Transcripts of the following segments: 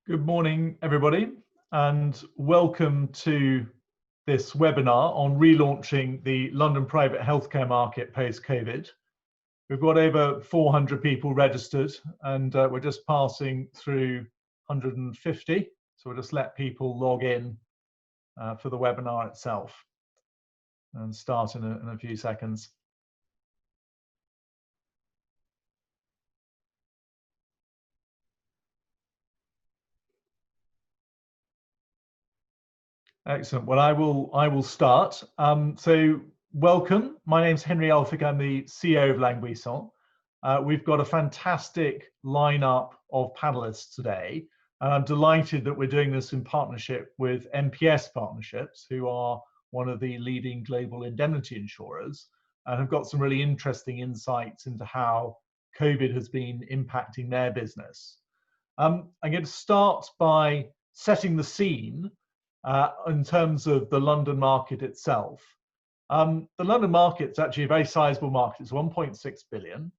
Good morning, everybody, and welcome to this webinar on relaunching the London private healthcare market post-COVID. We've got over 400 people registered, and we're just passing through 150. So we'll just let people log in for the webinar itself and start in a few seconds. Excellent. Well, I will start. So welcome. My name's Henry Elphick. I'm the CEO of LaingBuisson. We've got a fantastic lineup of panelists today, and I'm delighted that we're doing this in partnership with MPS Partnerships, who are one of the leading global indemnity insurers, and have got some really interesting insights into how COVID has been impacting their business. I'm going to start by setting the scene in terms of the London market itself. The London market is actually a very sizable market. It's 1.6 billion,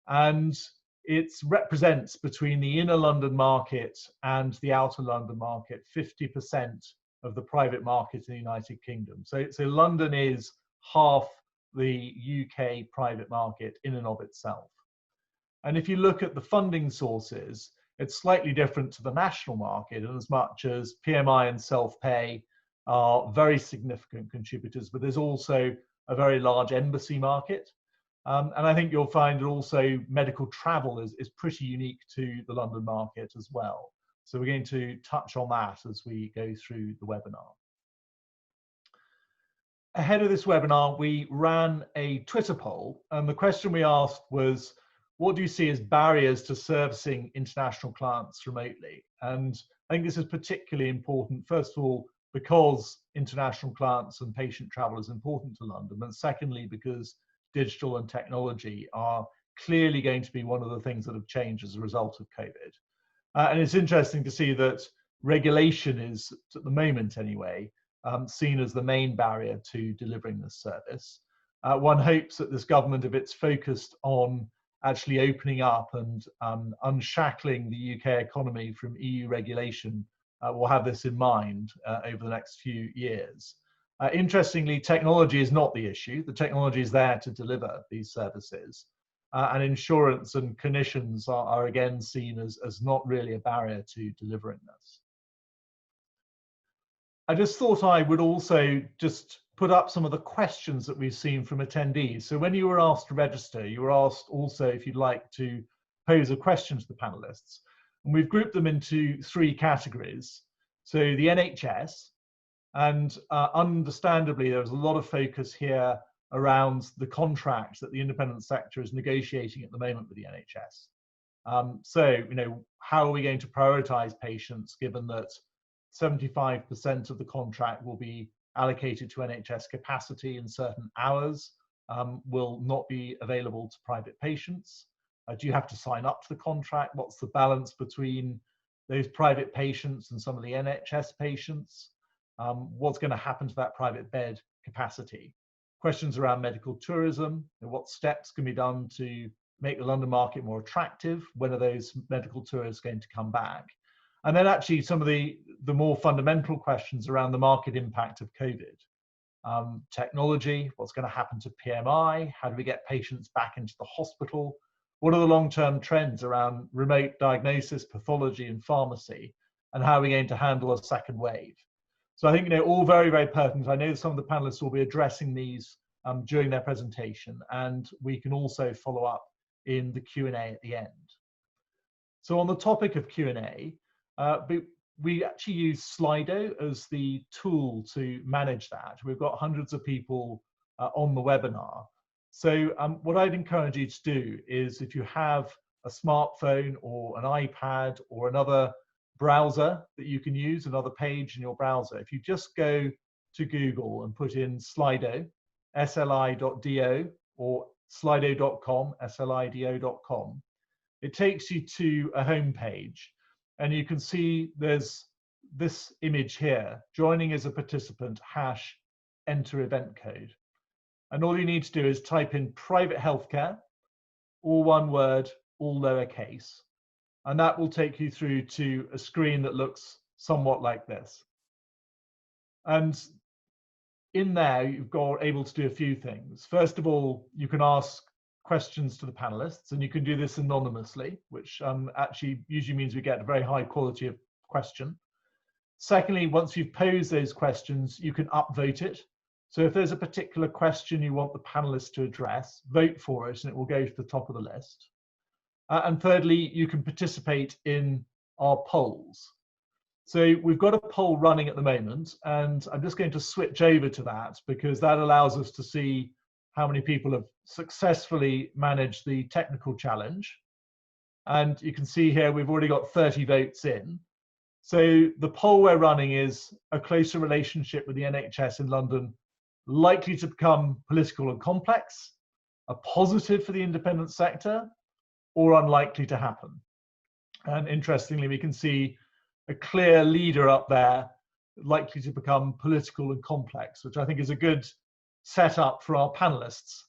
and it represents, between the inner London market and the outer London market, 50% of the private market in the United Kingdom. So London is half the UK private market in and of itself. And if you look at the funding sources, it's slightly different to the national market, in as much as PMI and self-pay are very significant contributors, but there's also a very large embassy market. And I think you'll find that also medical travel is pretty unique to the London market as well. So we're going to touch on that as we go through the webinar. Ahead of this webinar, we ran a Twitter poll, and the question we asked was, what do you see as barriers to servicing international clients remotely? And I think this is particularly important, first of all, because international clients and patient travel is important to London, and secondly, because digital and technology are clearly going to be one of the things that have changed as a result of COVID. And it's interesting to see that regulation is, at the moment anyway, seen as the main barrier to delivering this service. One hopes that this government, if it's focused on actually opening up and unshackling the UK economy from EU regulation, will have this in mind over the next few years. Interestingly, technology is not the issue. The technology is there to deliver these services. And insurance and clinicians are again seen as not really a barrier to delivering this. I just thought I would also just put up some of the questions that we've seen from attendees. So when you were asked to register, you were asked also if you'd like to pose a question to the panelists. And we've grouped them into three categories. So the NHS, and understandably, there's a lot of focus here around the contracts that the independent sector is negotiating at the moment with the NHS. So, how are we going to prioritize patients, given that 75% of the contract will be allocated to NHS capacity in certain hours, will not be available to private patients? Do you have to sign up to the contract? What's the balance between those private patients and some of the NHS patients? What's going to happen to that private bed capacity? Questions around medical tourism, and what steps can be done to make the London market more attractive? When are those medical tourists going to come back? And then actually some of the more fundamental questions around the market impact of COVID. Technology, what's going to happen to PMI? How do we get patients back into the hospital? What are the long-term trends around remote diagnosis, pathology, and pharmacy? And how are we going to handle a second wave? So I think, all very, very pertinent. I know some of the panelists will be addressing these during their presentation, and we can also follow up in the Q&A at the end. So on the topic of Q&A, we actually use Slido as the tool to manage that. We've got hundreds of people on the webinar. So what I'd encourage you to do is, if you have a smartphone or an iPad or another browser that you can use, another page in your browser, if you just go to Google and put in Slido, sli.do, or slido.com, slido.com, it takes you to a home page. And you can see there's this image here, joining as a participant, #enter event code. And all you need to do is type in private healthcare, all one word, all lowercase. And that will take you through to a screen that looks somewhat like this. And in there, you've got able to do a few things. First of all, you can ask questions to the panelists, and you can do this anonymously, which actually usually means we get a very high quality of question. Secondly, once you've posed those questions, you can upvote it. So if there's a particular question you want the panelists to address, vote for it, and it will go to the top of the list. And thirdly, you can participate in our polls. So we've got a poll running at the moment, and I'm just going to switch over to that because that allows us to see how many people have successfully managed the technical challenge. And you can see here we've already got 30 votes in. So the poll we're running is a closer relationship with the NHS in London likely to become political and complex, a positive for the independent sector, or unlikely to happen. And interestingly, we can see a clear leader up there, likely to become political and complex, which I think is a good setup for our panelists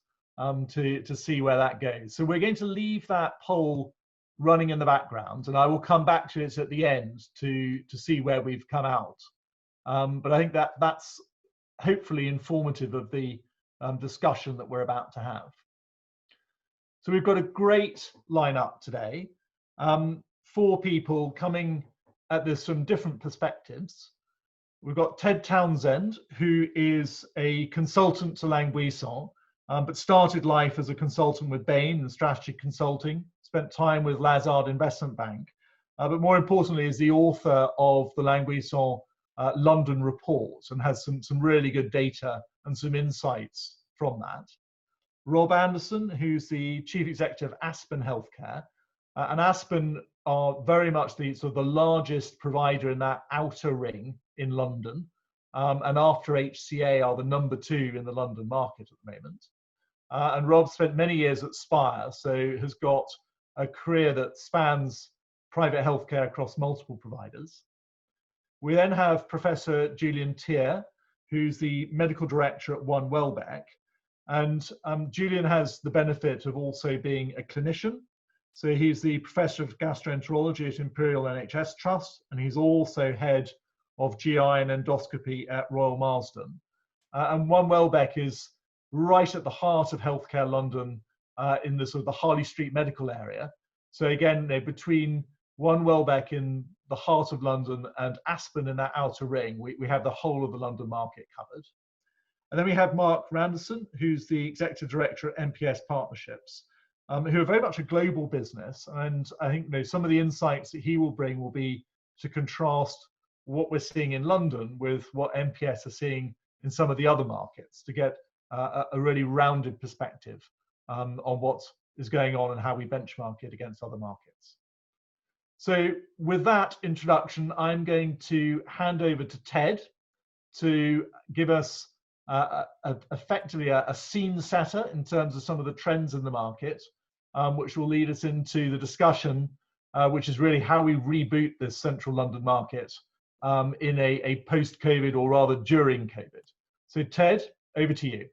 to see where that goes. So we're going to leave that poll running in the background, and I will come back to it at the end to see where we've come out. But I think that's hopefully informative of the discussion that we're about to have. So we've got a great lineup today. 4 people coming at this from different perspectives. We've got Ted Townsend, who is a consultant to LaingBuisson, but started life as a consultant with Bain and strategy consulting, spent time with Lazard Investment Bank, but more importantly is the author of the LaingBuisson London report and has some really good data and some insights from that. Rob Anderson, who's the chief executive of Aspen Healthcare, and Aspen are very much the sort of the largest provider in that outer ring in London, and after HCA are the number 2 in the London market at the moment. And Rob spent many years at Spire, so has got a career that spans private healthcare across multiple providers. We then have Professor Julian Tier, who's the medical director at One Welbeck, and Julian has the benefit of also being a clinician. So he's the Professor of Gastroenterology at Imperial NHS Trust, and he's also head of GI and endoscopy at Royal Marsden. And One Welbeck is right at the heart of healthcare London in the sort of the Harley Street medical area. So again, between One Welbeck in the heart of London and Aspen in that outer ring, we have the whole of the London market covered. And then we have Mark Randerson, who's the Executive Director at MPS Partnerships, who are very much a global business. And I think some of the insights that he will bring will be to contrast what we're seeing in London with what MPS are seeing in some of the other markets to get a really rounded perspective on what is going on and how we benchmark it against other markets. So with that introduction, I'm going to hand over to Ted to give us effectively a scene setter in terms of some of the trends in the market, which will lead us into the discussion, which is really how we reboot this central London market in a post-COVID or rather during COVID. So Ted, over to you.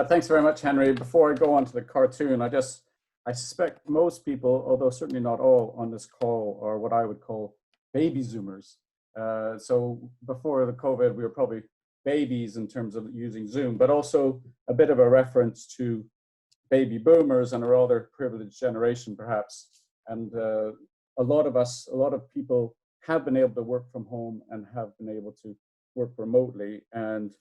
Thanks very much, Henry. Before I go on to the cartoon, I suspect most people, although certainly not all on this call, are what I would call baby Zoomers. So before the COVID, we were probably babies in terms of using Zoom, but also a bit of a reference to baby boomers and a rather privileged generation, perhaps. And a lot of people have been able to work from home and have been able to work remotely. And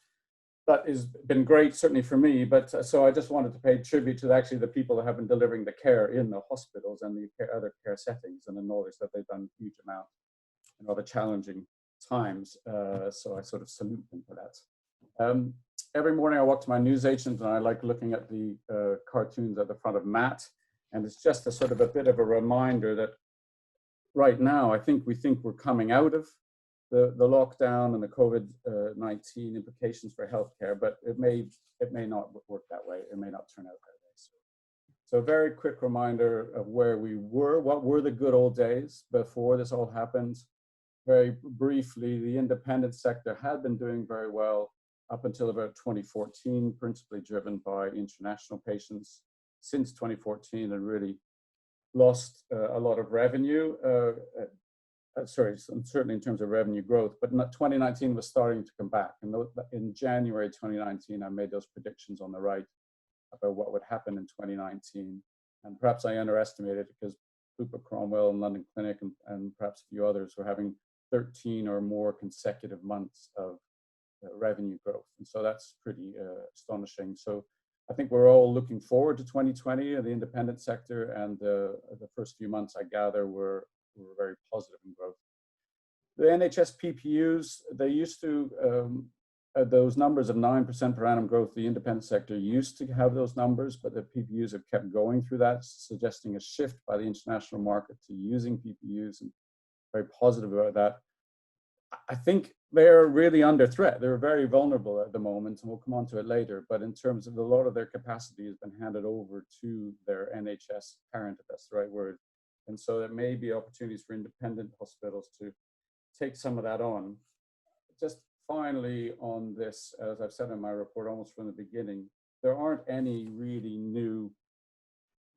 that has been great, certainly for me. But so I just wanted to pay tribute to actually the people that have been delivering the care in the hospitals and the other care settings, and acknowledge that they've done a huge amount in rather challenging times. So I sort of salute them for that. Every morning I walk to my newsagent and I like looking at the cartoons at the front of Matt. And it's just a sort of a bit of a reminder that right now, I think we're coming out of the lockdown and the COVID-19 implications for healthcare, but it may not work that way. It may not turn out that way. So a very quick reminder of where we were. What were the good old days before this all happened? Very briefly, the independent sector had been doing very well up until about 2014, principally driven by international patients. Since 2014, and really lost a lot of revenue. Certainly in terms of revenue growth, but 2019 was starting to come back. And in January 2019, I made those predictions on the right about what would happen in 2019. And perhaps I underestimated it because Bupa Cromwell and London Clinic and perhaps a few others were having 13 or more consecutive months of revenue growth. And so that's pretty astonishing. So I think we're all looking forward to 2020 in the independent sector, and the first few months I gather were very positive in growth. The NHS PPUs, they used to, those numbers of 9% per annum growth, the independent sector used to have those numbers, but the PPUs have kept going through that, suggesting a shift by the international market to using PPUs, and very positive about that. I think they're really under threat. They're very vulnerable at the moment, and we'll come on to it later, but in terms of a lot of their capacity has been handed over to their NHS parent, if that's the right word. And so there may be opportunities for independent hospitals to take some of that on. Just finally on this, as I've said in my report almost from the beginning, there aren't any really new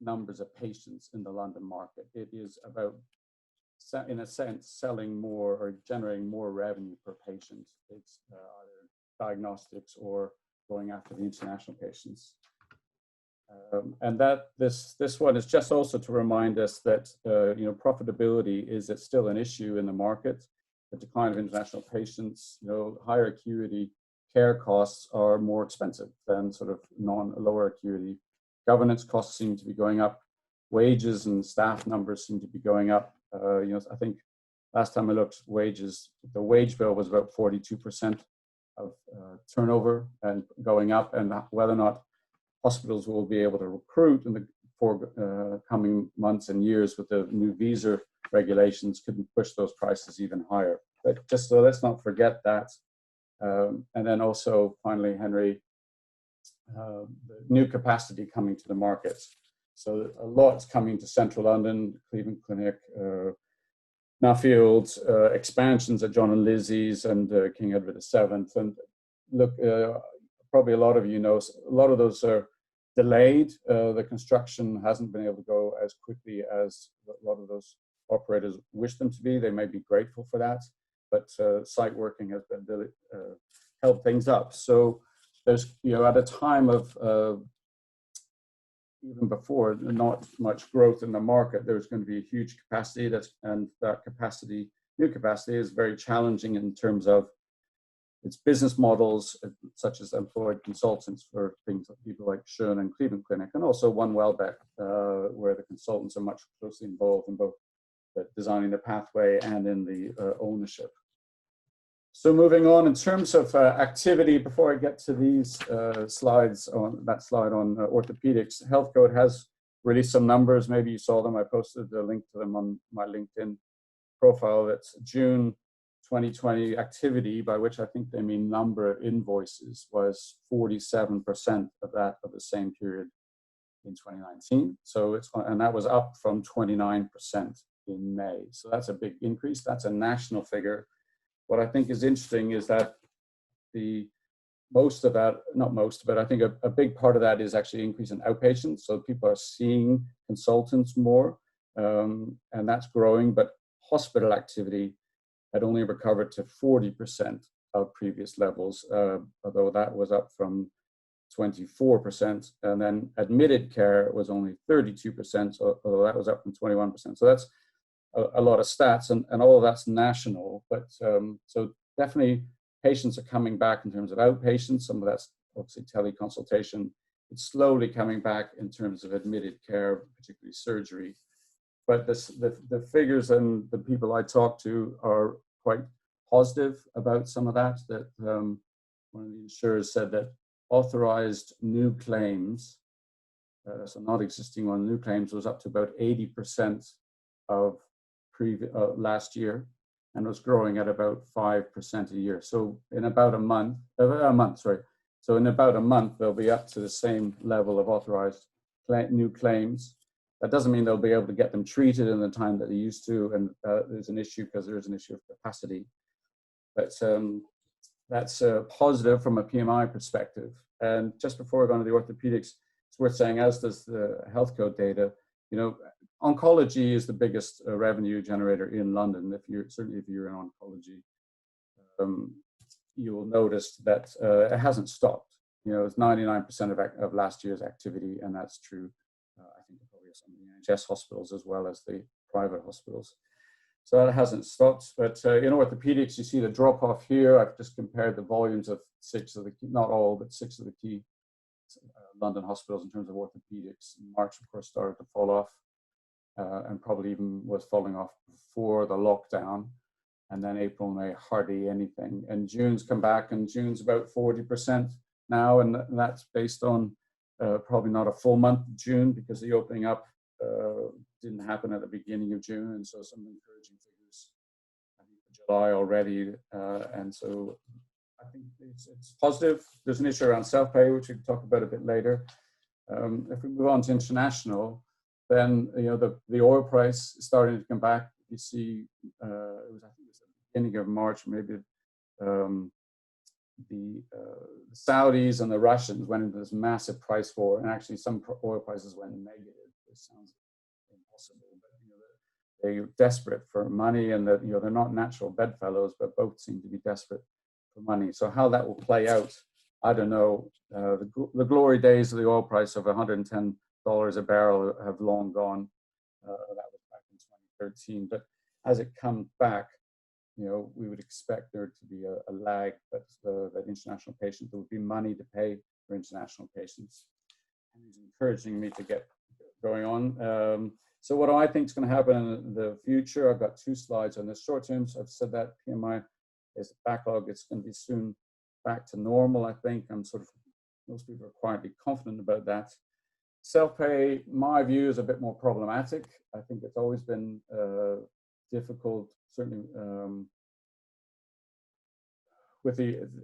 numbers of patients in the London market. It is about, in a sense, selling more or generating more revenue per patient. It's either diagnostics or going after the international patients. And that this one is just also to remind us that profitability is still an issue in the market. The decline of international patients, higher acuity care costs are more expensive than sort of lower acuity. Governance costs seem to be going up. Wages and staff numbers seem to be going up. I think last time I looked, the wage bill was about 42% of turnover and going up, and whether or not hospitals will be able to recruit in the coming months and years with the new visa regulations could push those prices even higher. But just so let's not forget that. And then also, finally, Henry, the new capacity coming to the market. So a lot's coming to central London, Cleveland Clinic, Nuffield, expansions at John and Lizzie's and King Edward VII. And look, probably a lot of you know, a lot of those are delayed. The construction hasn't been able to go as quickly as a lot of those operators wish them to be. They may be grateful for that, but site working has been held things up. So there's, at a time of even before not much growth in the market, there's going to be a huge capacity and that capacity, new capacity, is very challenging in terms of its business models, such as employed consultants for things like people like Schoen and Cleveland Clinic, and also One Welbeck, where the consultants are much closely involved in both designing the pathway and in the ownership. So moving on, in terms of activity, before I get to these slides, on that slide on orthopedics, Health Code has released some numbers. Maybe you saw them. I posted the link to them on my LinkedIn profile. That's June 2020 activity, by which I think they mean number of invoices, was 47% of that of the same period in 2019. So and that was up from 29% in May. So that's a big increase. That's a national figure. What I think is interesting is that most of that, not most, but I think a big part of that is actually increase in outpatients. So people are seeing consultants more, and that's growing, but hospital activity had only recovered to 40% of previous levels, although that was up from 24%. And then admitted care was only 32%, although that was up from 21%. So that's a lot of stats, and all of that's national. But so definitely patients are coming back in terms of outpatients. Some of that's obviously teleconsultation. It's slowly coming back in terms of admitted care, particularly surgery. But the figures and the people I talk to are quite positive about some of that. That one of the insurers said that authorized new claims, so not existing one, new claims, was up to about 80% of last year, and was growing at about 5% a year. So in about a month, So in about a month, they'll be up to the same level of authorized new claims. That doesn't mean they'll be able to get them treated in the time that they used to, and there's an issue because there is an issue of capacity. But that's positive from a PMI perspective. And just before I go into the orthopedics, it's worth saying, as does the Health Code data, you know, oncology is the biggest revenue generator in London. Certainly if you're in oncology, you will notice that it hasn't stopped. You know, it's 99% of last year's activity, and that's true. I think probably some of the NHS hospitals as well as the private hospitals. So that hasn't stopped. But in orthopedics, you see the drop off here. I've just compared the volumes of 6 of the key, not all, but 6 of the key London hospitals in terms of orthopedics. March, of course, started to fall off, and probably even was falling off before the lockdown. And then April, May, hardly anything. And June's come back, and June's about 40% now, and that's based on probably not a full month of June, because the opening up didn't happen at the beginning of June, and so some encouraging figures I think for July already, and so I think it's positive. There's an issue around self-pay, which we can talk about a bit later. If we move on to international, then the oil price is starting to come back. You see, I think it was at the beginning of March, maybe the Saudis and the Russians went into this massive price war, and actually some oil prices went negative. It sounds impossible, but they're desperate for money, and that they're not natural bedfellows, but both seem to be desperate for money. So how that will play out, I don't know. The glory days of the oil price of $110 a barrel have long gone. That was back in 2013. But as it comes back, we would expect there to be a lag, but that international patients, there would be money to pay for international patients. And he's encouraging me to get going on. So what do I think is going to happen in the future? I've got 2 slides on this. Short term, so I've said that PMI is backlog. It's going to be soon back to normal, I think. Most people are quietly confident about that. Self-pay, my view, is a bit more problematic. I think it's always been difficult, certainly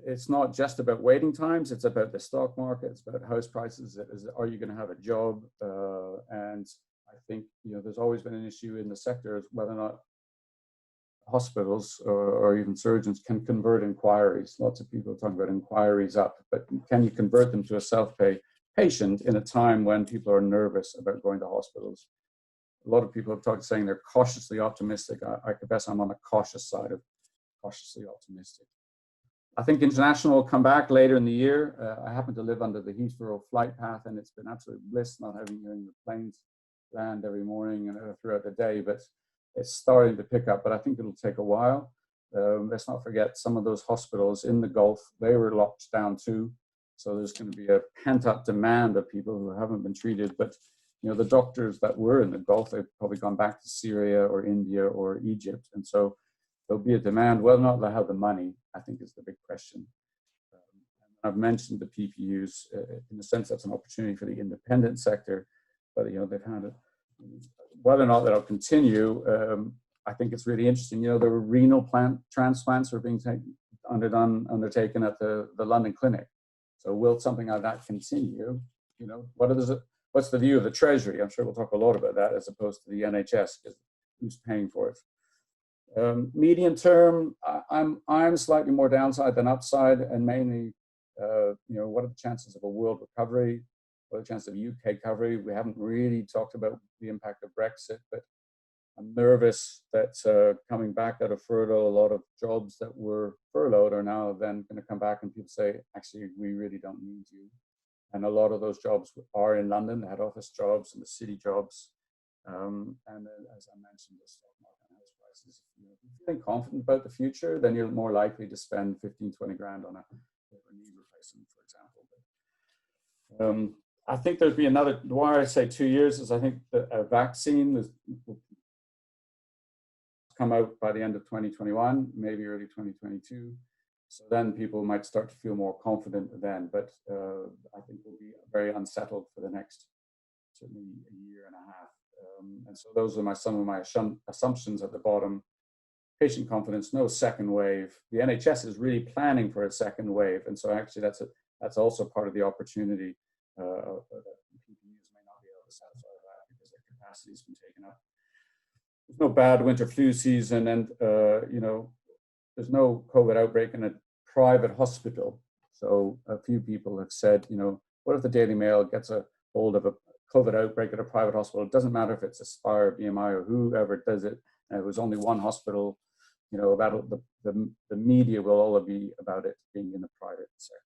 it's not just about waiting times, it's about the stock market, it's about house prices, are you going to have a job? And I think, there's always been an issue in the sector as whether or not hospitals or even surgeons can convert inquiries. Lots of people are talking about inquiries up, but can you convert them to a self-pay patient in a time when people are nervous about going to hospitals? A lot of people have talked saying they're cautiously optimistic. I confess I'm on the cautious side of cautiously optimistic. I think international will come back later in the year. I happen to live under the Heathrow flight path, and it's been absolute bliss not having hearing the planes land every morning and throughout the day, but it's starting to pick up, but I think it'll take a while. Let's not forget some of those hospitals in the Gulf, they were locked down too. So there's going to be a pent-up demand of people who haven't been treated, but the doctors that were in the Gulf, they've probably gone back to Syria or India or Egypt. And so there'll be a demand. Whether or not they have the money, I think, is the big question. I've mentioned the PPUs. In a sense, that's an opportunity for the independent sector, but they've had it. Whether or not that'll continue, I think it's really interesting. There were renal transplants were being undertaken at the London Clinic. So will something like that continue? What's the view of the Treasury? I'm sure we'll talk a lot about that, as opposed to the NHS, because who's paying for it? Medium term, I'm slightly more downside than upside, and mainly, what are the chances of a world recovery? What are the chances of UK recovery? We haven't really talked about the impact of Brexit, but I'm nervous that coming back out of furlough, a lot of jobs that were furloughed are now then going to come back, and people say, actually, we really don't need you. And a lot of those jobs are in London, the head office jobs and the city jobs. And as I mentioned, the stock market and house prices. If you're feeling confident about the future, then you're more likely to spend 15, 20 grand on a knee replacement, for example. I think there'll be another, why I say 2 years is I think a vaccine will come out by the end of 2021, maybe early 2022. So then people might start to feel more confident then, but I think we'll be very unsettled for the next certainly a year and a half. And so those are some of my assumptions at the bottom. Patient confidence, no second wave. The NHS is really planning for a second wave, and so actually that's also part of the opportunity. PPUs may not be able to satisfy that because their capacity has been taken up. There's no bad winter flu season, and there's no COVID outbreak in a private hospital. So a few people have said, what if the Daily Mail gets a hold of COVID outbreak at a private hospital, it doesn't matter if it's Aspire, BMI, or whoever does it. It was only one hospital. You know, the media will all be about it being in the private sector.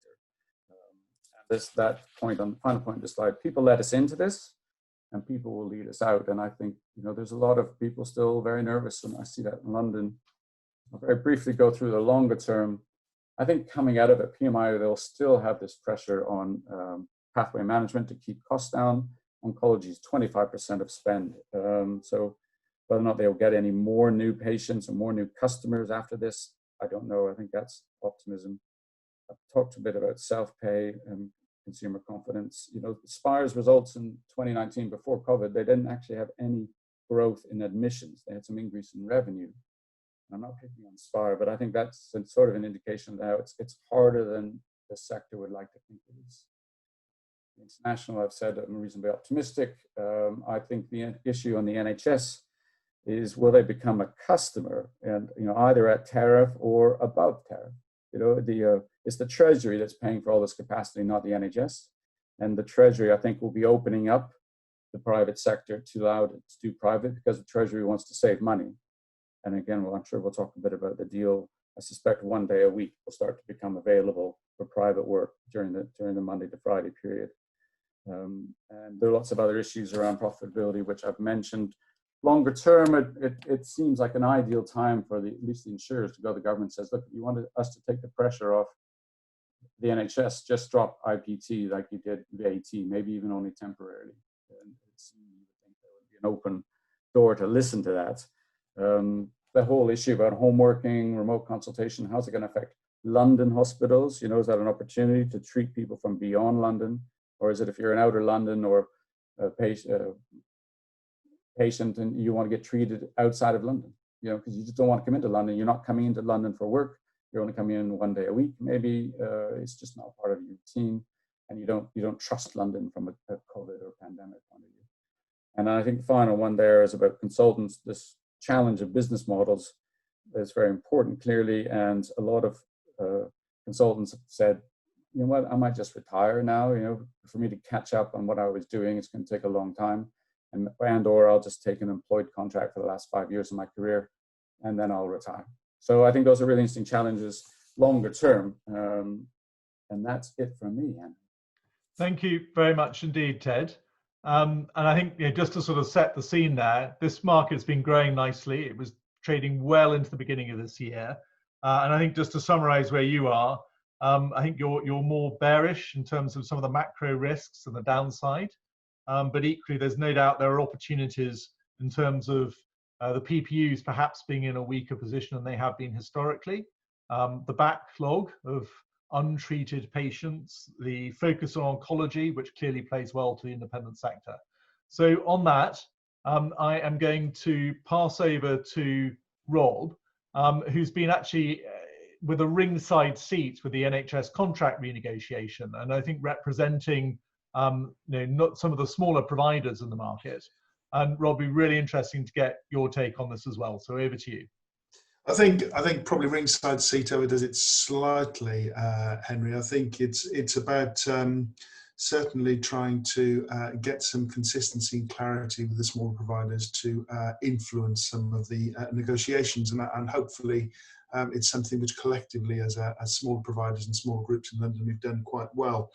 That point on the final point of the slide, people let us into this, and people will lead us out. And I think, you know, there's a lot of people still very nervous, and I see that in London. I'll very briefly go through the longer term. I think coming out of it, PMI, they'll still have this pressure on pathway management to keep costs down. Oncology is 25% of spend. So whether or not they'll get any more new patients or more new customers after this, I don't know. I think that's optimism. I've talked a bit about self-pay and consumer confidence. You know, Spire's results in 2019 before COVID, they didn't actually have any growth in admissions. They had some increase in revenue. I'm not picking on Spire, but I think that's sort of an indication that it's harder than the sector would like to think it is. International, I've said I'm reasonably optimistic. I think the issue on the NHS is, will they become a customer, and you know, either at tariff or above tariff? You know, it's the Treasury that's paying for all this capacity, not the NHS. And the Treasury, I think, will be opening up the private sector to allow it to do private, because the Treasury wants to save money. And again, well, I'm sure we'll talk a bit about the deal. I suspect 1 day a week will start to become available for private work during the Monday to Friday period. And there are lots of other issues around profitability, which I've mentioned. Longer term, it seems like an ideal time for at least the insurers to go. The government says, look, if you wanted us to take the pressure off the NHS, just drop IPT like you did VAT, maybe even only temporarily. And it seems like there would be an open door to listen to that. The whole issue about home working, remote consultation, how's it going to affect London hospitals? You know, is that an opportunity to treat people from beyond London? Or is it if you're in outer London or a patient and you want to get treated outside of London, you know, because you just don't want to come into London. You're not coming into London for work. You're only coming in 1 day a week. Maybe it's just not part of your routine, and you don't trust London from a COVID or pandemic point of view. And I think the final one there is about consultants. This challenge of business models is very important, clearly, and a lot of consultants have said, you know what, I might just retire now. You know, for me to catch up on what I was doing, it's going to take a long time. Or I'll just take an employed contract for the last 5 years of my career, and then I'll retire. So I think those are really interesting challenges longer term. And that's it from me, Anne. Thank you very much indeed, Ted. And I think, you know, just to sort of set the scene there, this market's been growing nicely. It was trading well into the beginning of this year. And I think just to summarize where you are, I think you're more bearish in terms of some of the macro risks and the downside. But equally, there's no doubt there are opportunities in terms of the PPUs perhaps being in a weaker position than they have been historically. The backlog of untreated patients, the focus on oncology, which clearly plays well to the independent sector. So on that, I am going to pass over to Rob, who's been actually with a ringside seat with the NHS contract renegotiation, and I think representing you know, not some of the smaller providers in the market. And Rob, it'd be really interesting to get your take on this as well. So over to you. I think probably ringside seat overdoes it slightly, Henry. I think it's about certainly trying to get some consistency and clarity with the smaller providers to influence some of the negotiations, and hopefully it's something which collectively as smaller providers and smaller groups in London we've done quite well.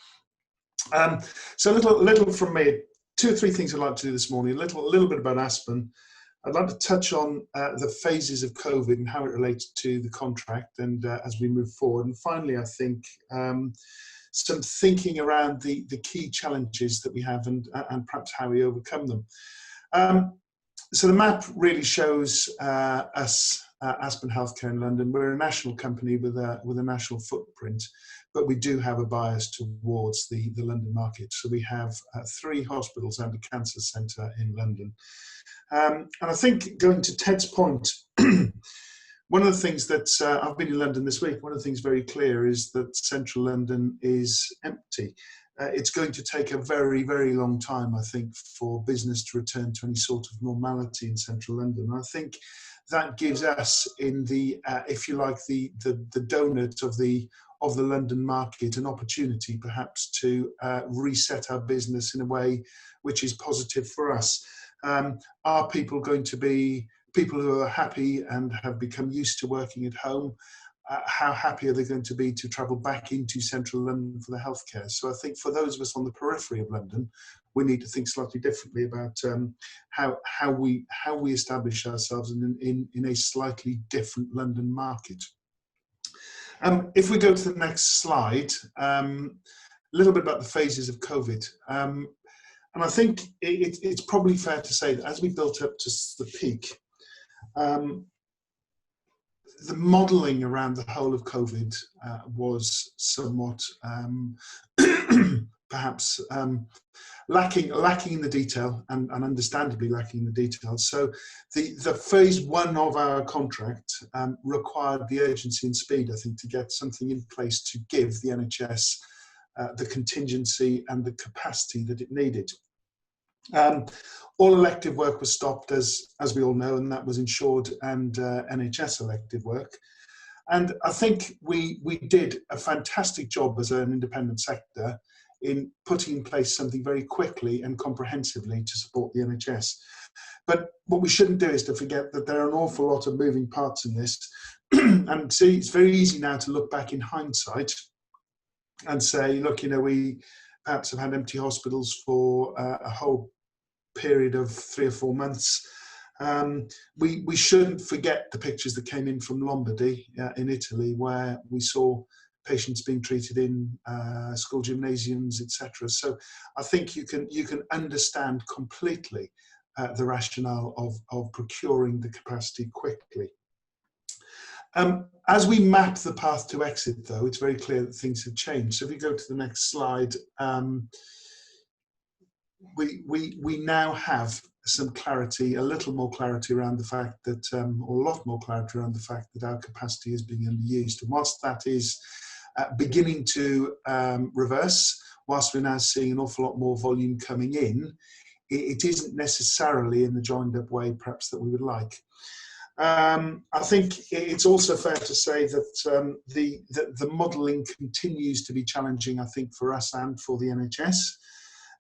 So a little from me. 2 or 3 things I'd like to do this morning. A little bit about Aspen. I'd like to touch on the phases of COVID and how it relates to the contract, and as we move forward. And finally, I think some thinking around the key challenges that we have and perhaps how we overcome them. So the map really shows us, Aspen Healthcare in London. We're a national company with a national footprint, but we do have a bias towards the London market. So we have 3 hospitals and a cancer centre in London. And I think, going to Ted's point, one of the things that I've been in London this week, one of the things very clear is that central London is empty. It's going to take a very, very long time, I think, for business to return to any sort of normality in central London. I think that gives us, in the, if you like, the donut of the of the London market an opportunity perhaps to reset our business in a way which is positive for us. Are people going to be people who are happy and have become used to working at home? How happy are they going to be to travel back into central London for the healthcare? So I think for those of us on the periphery of London, we need to think slightly differently about how we establish ourselves in a slightly different London market. If we go to the next slide, a little bit about the phases of COVID. And I think it's probably fair to say that as we built up to the peak, the modelling around the whole of COVID was somewhat perhaps lacking in the detail, and understandably lacking in the detail. So the phase one of our contract required the urgency and speed, I think, to get something in place to give the NHS the contingency and the capacity that it needed. All elective work was stopped, as we all know, and that was insured and NHS elective work. And I think we did a fantastic job as an independent sector in putting in place something very quickly and comprehensively to support the NHS. But what we shouldn't do is to forget that there are an awful lot of moving parts in this. And see, it's very easy now to look back in hindsight and say, look, you know, we perhaps have had empty hospitals for a whole period of 3 or 4 months. We shouldn't forget the pictures that came in from Lombardy in Italy, where we saw patients being treated in school gymnasiums, etc. So I think you can understand completely the rationale of procuring the capacity quickly. As we map the path to exit, though, it's very clear that things have changed. So if we go to the next slide, we now have some clarity, a little more clarity around the fact that, or a lot more clarity around the fact that our capacity is being underused. And whilst that is beginning to reverse, whilst we're now seeing an awful lot more volume coming in, it isn't necessarily in the joined up way perhaps that we would like. I think it's also fair to say that the modelling continues to be challenging, I think, for us and for the NHS.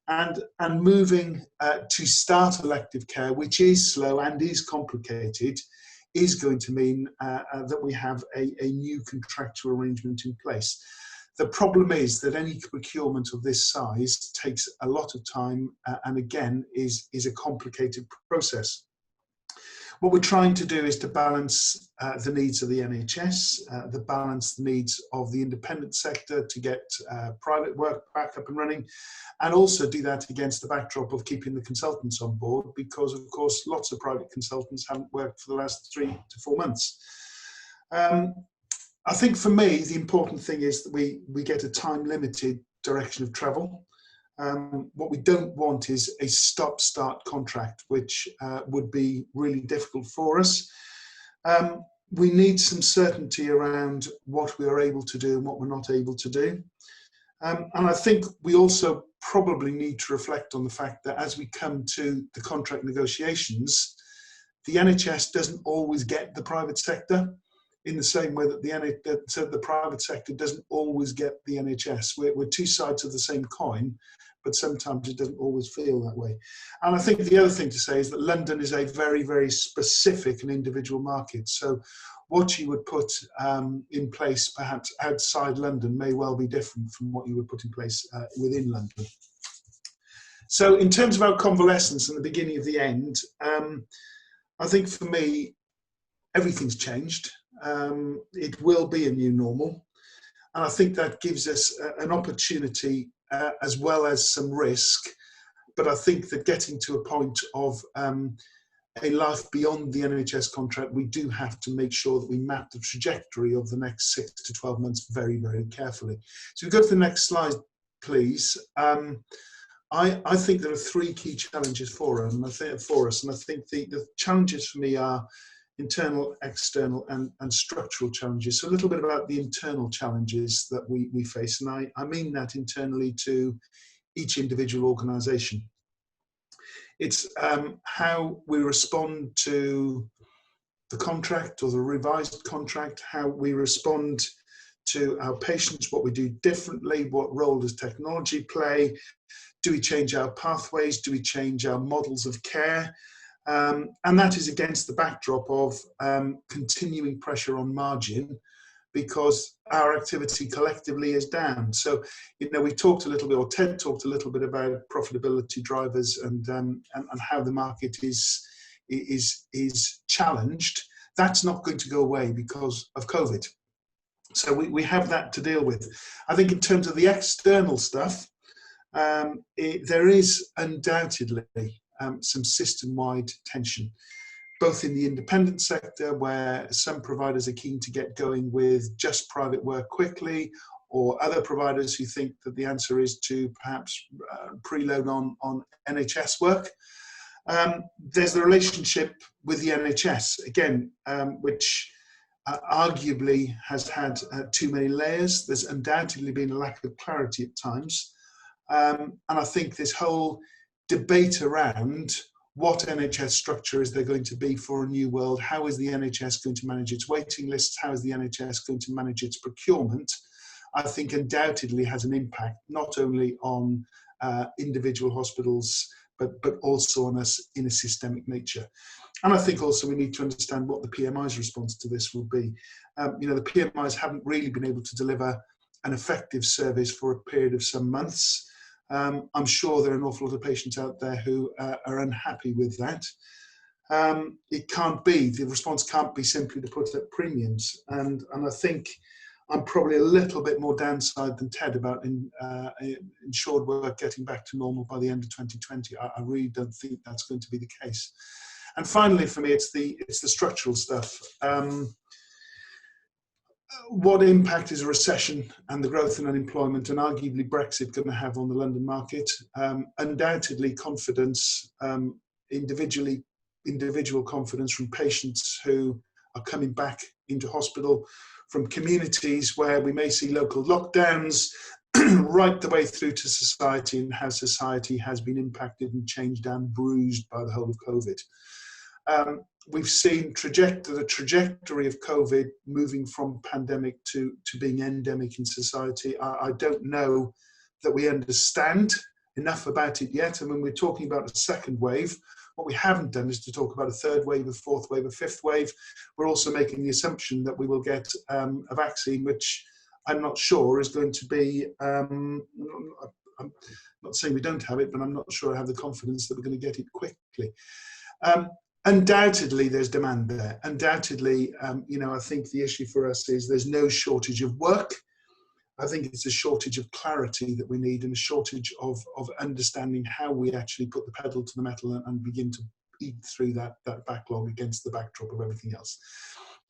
And moving to start elective care, which is slow and is complicated, is going to mean that we have a new contractual arrangement in place. The problem is that any procurement of this size takes a lot of time and again is a complicated process. What we're trying to do is to balance the needs of the NHS, the needs of the independent sector to get private work back up and running, and also do that against the backdrop of keeping the consultants on board, because of course lots of private consultants haven't worked for the last 3 to 4 months. I think for me the important thing is that we get a time-limited direction of travel. What we don't want is a stop-start contract, which would be really difficult for us. We need some certainty around what we are able to do and what we're not able to do. And I think we also probably need to reflect on the fact that as we come to the contract negotiations, the NHS doesn't always get the private sector in the same way that the private sector doesn't always get the NHS. We're two sides of the same coin, but sometimes it doesn't always feel that way. And I think the other thing to say is that London is a very, very specific and individual market. So what you would put in place perhaps outside London may well be different from what you would put in place within London. So in terms of our convalescence and the beginning of the end, I think for me, everything's changed. It will be a new normal. And I think that gives us an opportunity as well as some risk. But I think that getting to a point of a life beyond the NHS contract, we do have to make sure that we map the trajectory of the next 6 to 12 months very, very carefully. So we go to the next slide, please. I think there are 3 key challenges for us, and I think the challenges for me are internal, external, and structural challenges. So a little bit about the internal challenges that we face, and I mean that internally to each individual organisation. It's how we respond to the contract or the revised contract, how we respond to our patients, what we do differently, what role does technology play, do we change our pathways, do we change our models of care? And that is against the backdrop of continuing pressure on margin, because our activity collectively is down. So, we talked a little bit, or Ted talked a little bit about profitability drivers and how the market is challenged. That's not going to go away because of COVID. So we have that to deal with. I think in terms of the external stuff, there is undoubtedly some system-wide tension, both in the independent sector, where some providers are keen to get going with just private work quickly, or other providers who think that the answer is to perhaps preload on NHS work. There's the relationship with the NHS, again, which arguably has had too many layers. There's undoubtedly been a lack of clarity at times. And I think this whole debate around what NHS structure is there going to be for a new world, how is the NHS going to manage its waiting lists, how is the NHS going to manage its procurement, I think undoubtedly has an impact not only on individual hospitals, but also on us in a systemic nature. And I think also we need to understand what the PMI's response to this will be. The PMIs haven't really been able to deliver an effective service for a period of some months. I'm sure there are an awful lot of patients out there who are unhappy with that. It can't be, the response can't be simply to put up premiums. And I think I'm probably a little bit more downside than Ted about insured work getting back to normal by the end of 2020. I really don't think that's going to be the case. And finally, for me, it's the structural stuff. What impact is a recession and the growth in unemployment, and arguably Brexit, going to have on the London market? Undoubtedly, confidence, individual confidence from patients who are coming back into hospital, from communities where we may see local lockdowns, right the way through to society, and how society has been impacted and changed and bruised by the whole of COVID. We've seen the trajectory of COVID moving from pandemic to being endemic in society. I don't know that we understand enough about it yet. And when we're talking about a second wave, what we haven't done is to talk about a third wave, a fourth wave, a fifth wave. We're also making the assumption that we will get a vaccine, which I'm not sure is going to be, I'm not saying we don't have it, but I'm not sure I have the confidence that we're going to get it quickly. Undoubtedly, there's demand there. Undoubtedly, I think the issue for us is there's no shortage of work. I think it's a shortage of clarity that we need, and a shortage of understanding how we actually put the pedal to the metal and begin to eat through that backlog against the backdrop of everything else.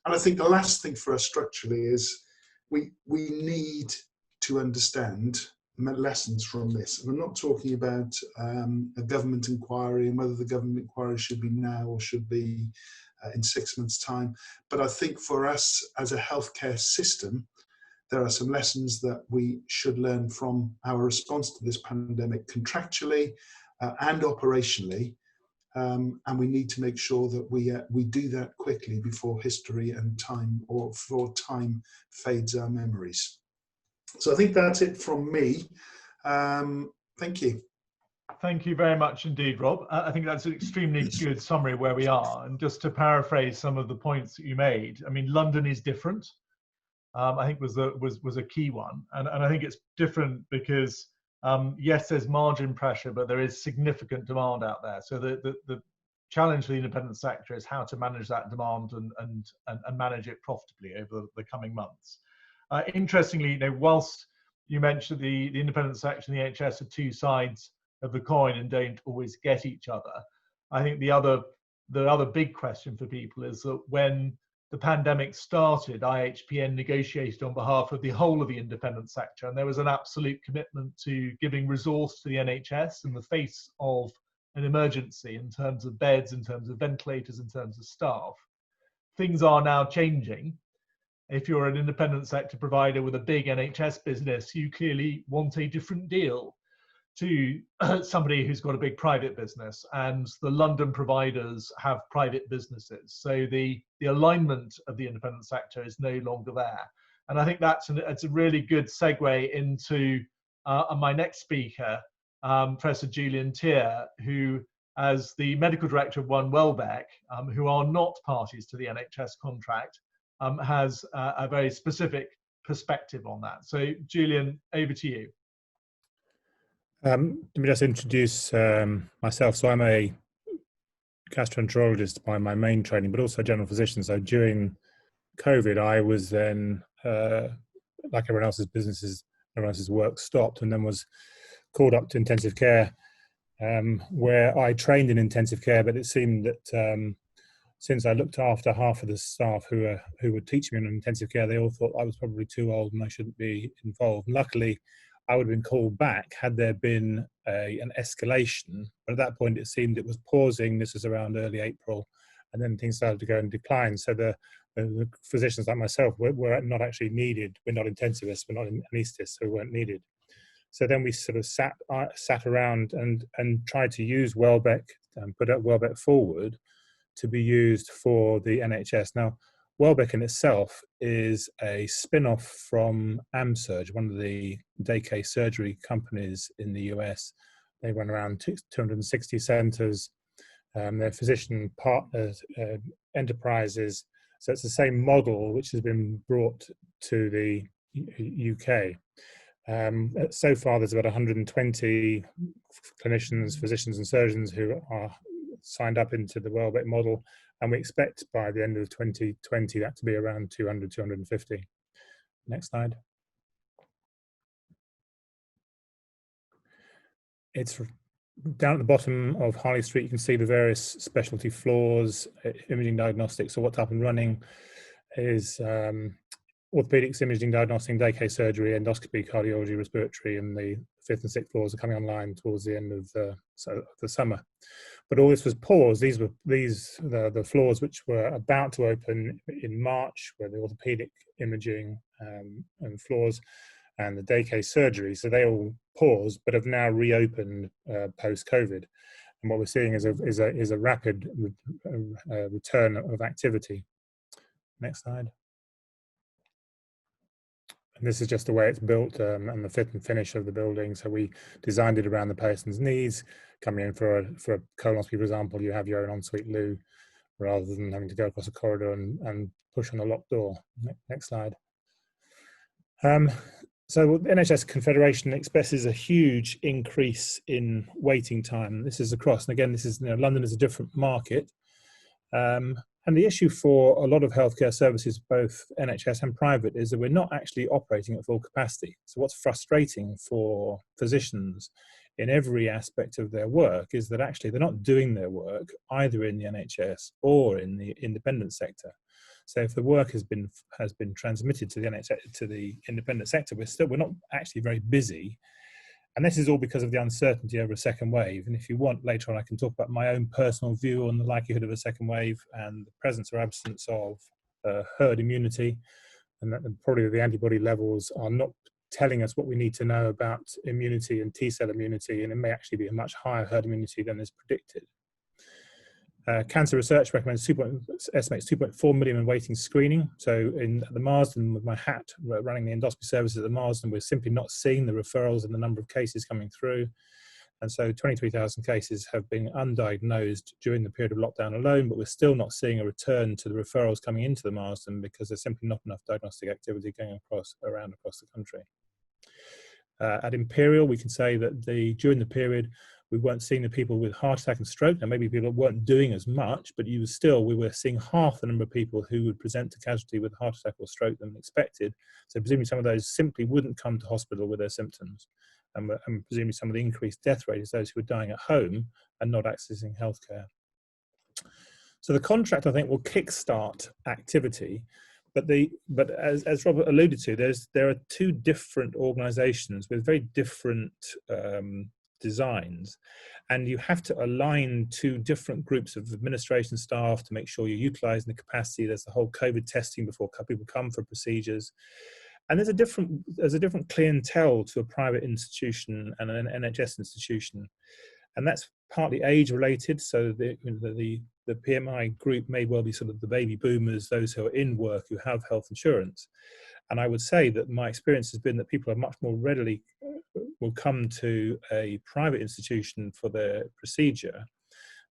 And I think the last thing for us structurally is we need to understand lessons from this. And I'm not talking about a government inquiry and whether the government inquiry should be now or should be in 6 months' time. But I think for us as a healthcare system, there are some lessons that we should learn from our response to this pandemic contractually and operationally. And we need to make sure that we do that quickly before history and time, or before time fades our memories. So I think that's it from me. Thank you. Thank you very much indeed, Rob. I think that's an extremely good summary of where we are. And just to paraphrase some of the points that you made, I mean, London is different. I think was a key one. And I think it's different because, yes, there's margin pressure, but there is significant demand out there. So the challenge for the independent sector is how to manage that demand and manage it profitably over the coming months. Interestingly, whilst you mentioned the independent sector and the NHS are two sides of the coin and don't always get each other, I think the other big question for people is that when the pandemic started, IHPN negotiated on behalf of the whole of the independent sector, and there was an absolute commitment to giving resource to the NHS in the face of an emergency in terms of beds, in terms of ventilators, in terms of staff. Things are now changing. If you're an independent sector provider with a big NHS business, you clearly want a different deal to somebody who's got a big private business, and the London providers have private businesses. So the alignment of the independent sector is no longer there. And I think it's a really good segue into my next speaker, Professor Julian Tier, who, as the medical director of One Welbeck, who are not parties to the NHS contract, has a very specific perspective on that. So Julian, over to you. Let me just introduce myself. So I'm a gastroenterologist by my main training, but also a general physician. So during COVID, I was then, like everyone else's businesses, everyone else's work stopped, and then was called up to intensive care, where I trained in intensive care. But it seemed that since I looked after half of the staff who would teach me in intensive care, they all thought I was probably too old and I shouldn't be involved. And luckily, I would have been called back had there been an escalation. But at that point, it seemed it was pausing. This was around early April, and then things started to go in decline. So the physicians like myself were not actually needed. We're not intensivists, we're not anaesthetists, so we weren't needed. So then we sort of sat around and tried to use Welbeck and put Welbeck forward to be used for the NHS. Now, Welbeck in itself is a spin-off from AmSurg, one of the daycare surgery companies in the US. They run around 260 centres. They're physician partners, enterprises. So it's the same model which has been brought to the UK. So far, there's about 120 clinicians, physicians and surgeons who are signed up into the Welbeck model, and we expect by the end of 2020 that to be around 200, 250. Next slide. It's down at the bottom of Harley Street. You can see the various specialty floors, imaging diagnostics. So what's up and running is orthopedics, imaging, diagnostic, daycare surgery, endoscopy, cardiology, respiratory, and the 5th and 6th floors are coming online towards the end of the summer. But all this was paused. These were the floors which were about to open in March, where the orthopedic imaging and floors and the daycare surgery. So they all paused, but have now reopened post-COVID. And what we're seeing is a rapid return of activity. Next slide. And this is just the way it's built and the fit and finish of the building. So we designed it around the person's needs. Coming in for a colonoscopy, for example, you have your own ensuite loo rather than having to go across a corridor and push on a locked door. Next slide. So the NHS Confederation expresses a huge increase in waiting time. This is across, and again, this is, London is a different market. And the issue for a lot of healthcare services, both NHS and private, is that we're not actually operating at full capacity. So what's frustrating for physicians in every aspect of their work is that actually they're not doing their work either in the NHS or in the independent sector. So if the work has been transmitted to the NHS, to the independent sector, we're not actually very busy. And this is all because of the uncertainty over a second wave. And if you want, later on, I can talk about my own personal view on the likelihood of a second wave and the presence or absence of herd immunity. And that probably the antibody levels are not telling us what we need to know about immunity and T-cell immunity. And it may actually be a much higher herd immunity than is predicted. Cancer Research estimates 2.4 million in waiting screening. So at the Marsden, with my hat running the endoscopy services at the Marsden, we're simply not seeing the referrals and the number of cases coming through. And so 23,000 cases have been undiagnosed during the period of lockdown alone, but we're still not seeing a return to the referrals coming into the Marsden because there's simply not enough diagnostic activity going around across the country. At Imperial, we can say that during the period, we weren't seeing the people with heart attack and stroke. Now, maybe people weren't doing as much, but we were seeing half the number of people who would present to casualty with heart attack or stroke than expected. So presumably some of those simply wouldn't come to hospital with their symptoms. And presumably some of the increased death rate is those who are dying at home and not accessing healthcare. So the contract, I think, will kickstart activity. But as Robert alluded to, there are two different organisations with very different designs, and you have to align two different groups of administration staff to make sure you're utilising the capacity. There's the whole COVID testing before people come for procedures, and there's a different clientele to a private institution and an NHS institution, and that's partly age related. So the PMI group may well be sort of the baby boomers, those who are in work, who have health insurance. And I would say that my experience has been that people are much more readily will come to a private institution for their procedure,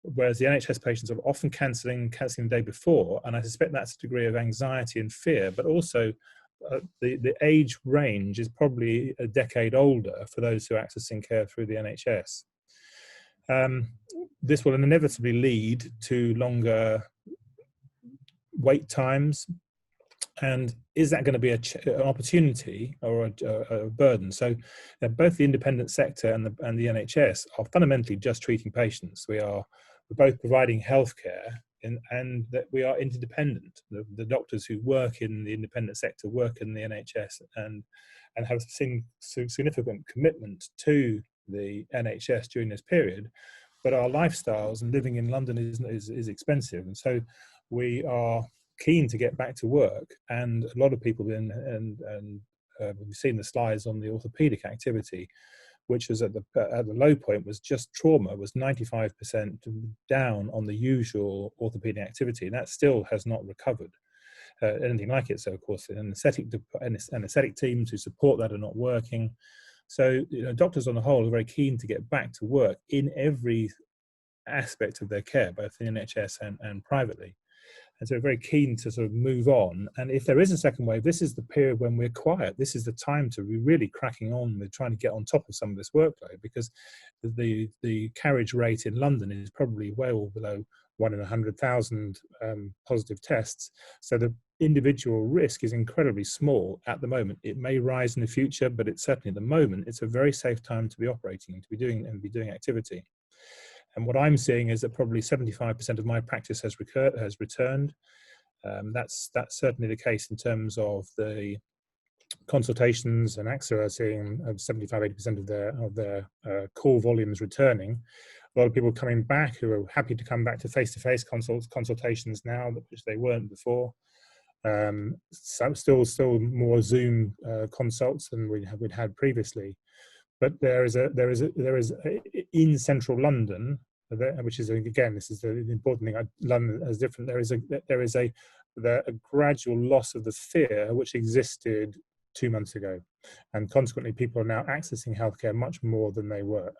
whereas the NHS patients are often cancelling the day before, and I suspect that's a degree of anxiety and fear, but also the age range is probably a decade older for those who are accessing care through the NHS. This will inevitably lead to longer wait times, and is that going to be an opportunity or a burden? So both the independent sector and the NHS are fundamentally just treating patients. We're both providing healthcare, and that we are interdependent. The doctors who work in the independent sector work in the NHS and have seen significant commitment to the NHS during this period. But our lifestyles and living in London is expensive, and so we are keen to get back to work. And a lot of people we've seen the slides on the orthopedic activity, which was at the low point, was just trauma, was 95% down on the usual orthopedic activity, and that still has not recovered anything like it. So of course, anaesthetic teams who support that are not working. So doctors on the whole are very keen to get back to work in every aspect of their care, both in NHS and privately. And so we're very keen to sort of move on. And if there is a second wave, this is the period when we're quiet. This is the time to be really cracking on with trying to get on top of some of this workload, because the carriage rate in London is probably well below 1 in 100,000 positive tests. So the individual risk is incredibly small at the moment. It may rise in the future, but it's certainly at the moment, it's a very safe time to be operating and to be doing activity. And what I'm seeing is that probably 75% of my practice has returned. That's certainly the case in terms of the consultations, and AXA are seeing 75-80% of their call volumes returning. A lot of people coming back who are happy to come back to face-to-face consultations now, which they weren't before. So still more Zoom consults than we'd had previously. But there is in central London, which is, again, this is the important thing. London is different. There is a gradual loss of the fear which existed 2 months ago, and consequently, people are now accessing healthcare much more than they were.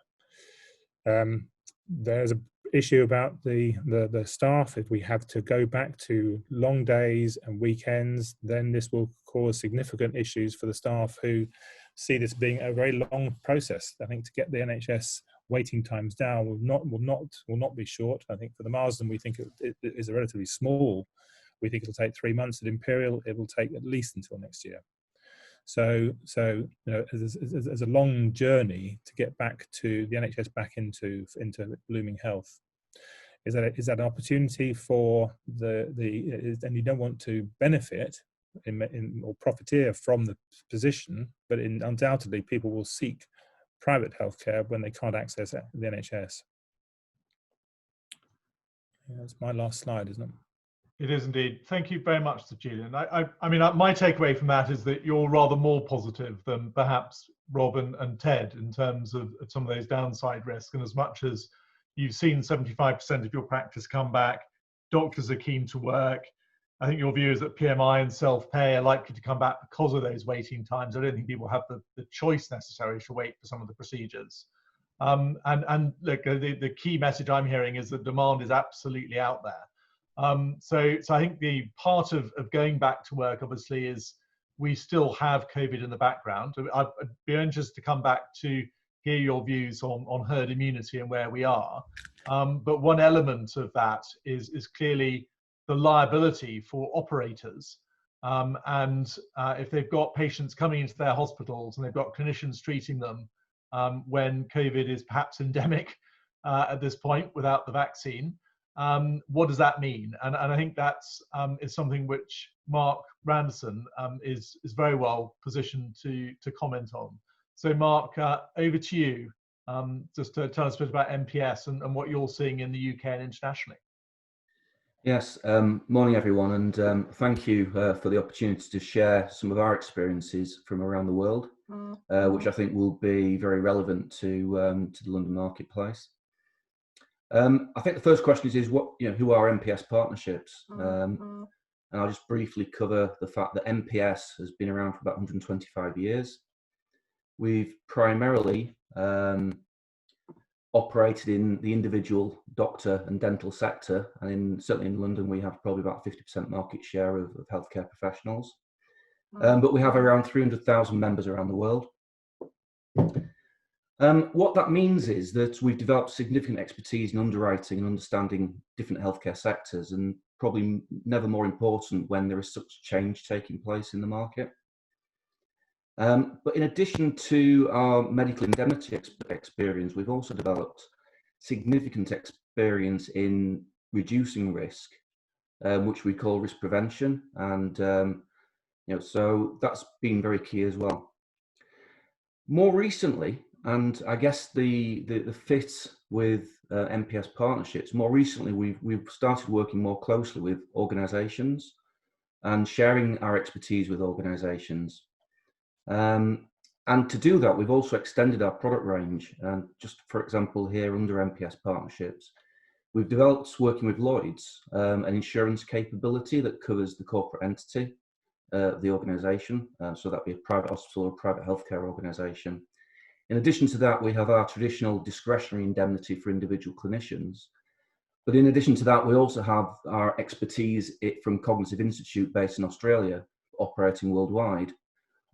There's an issue about the staff. If we have to go back to long days and weekends, then this will cause significant issues for the staff who see this being a very long process. I think to get the NHS waiting times down will not be short. I think for the Marsden, we think it is a relatively small. We think it'll take 3 months. At Imperial, it will take at least until next year. So there's a long journey to get back to the NHS back into blooming health. Is that an opportunity for and you don't want to benefit or profiteer from the position, but undoubtedly people will seek private healthcare when they can't access the NHS. Yeah, that's my last slide, isn't it? It is indeed. Thank you very much, Sir Julian. I mean, my takeaway from that is that you're rather more positive than perhaps Rob and Ted in terms of some of those downside risks. And as much as you've seen 75% of your practice come back, doctors are keen to work. I think your view is that PMI and self-pay are likely to come back because of those waiting times. I don't think people have the choice necessary to wait for some of the procedures. And look, the key message I'm hearing is that demand is absolutely out there. So I think the part of going back to work, obviously, is we still have COVID in the background. I'd be interested to come back to hear your views on herd immunity and where we are. But one element of that is clearly the liability for operators. And if they've got patients coming into their hospitals and they've got clinicians treating them when COVID is perhaps endemic at this point without the vaccine, what does that mean? And I think that's is something which Mark Randerson is very well positioned to comment on. So Mark, over to you, just to tell us a bit about MPS and what you're seeing in the UK and internationally. Yes, morning everyone, and thank you for the opportunity to share some of our experiences from around the world, which I think will be very relevant to the London marketplace. I think the first question is what, who are MPS Partnerships? and I'll just briefly cover the fact that MPS has been around for about 125 years. We've primarily operated in the individual doctor and dental sector, and certainly in London we have probably about 50% market share of healthcare professionals. But we have around 300,000 members around the world. What that means is that we've developed significant expertise in underwriting and understanding different healthcare sectors, and probably never more important when there is such change taking place in the market. But in addition to our medical indemnity experience, we've also developed significant experience in reducing risk, which we call risk prevention, and so that's been very key as well. More recently, and I guess the fit with MPS Partnerships, more recently we've started working more closely with organisations and sharing our expertise with organisations. And to do that, we've also extended our product range. And just for example, here under MPS Partnerships, we've developed, working with Lloyds, an insurance capability that covers the corporate entity of the organisation. So that'd be a private hospital or private healthcare organisation. In addition to that, we have our traditional discretionary indemnity for individual clinicians. But in addition to that, we also have our expertise from Cognitive Institute based in Australia, operating worldwide,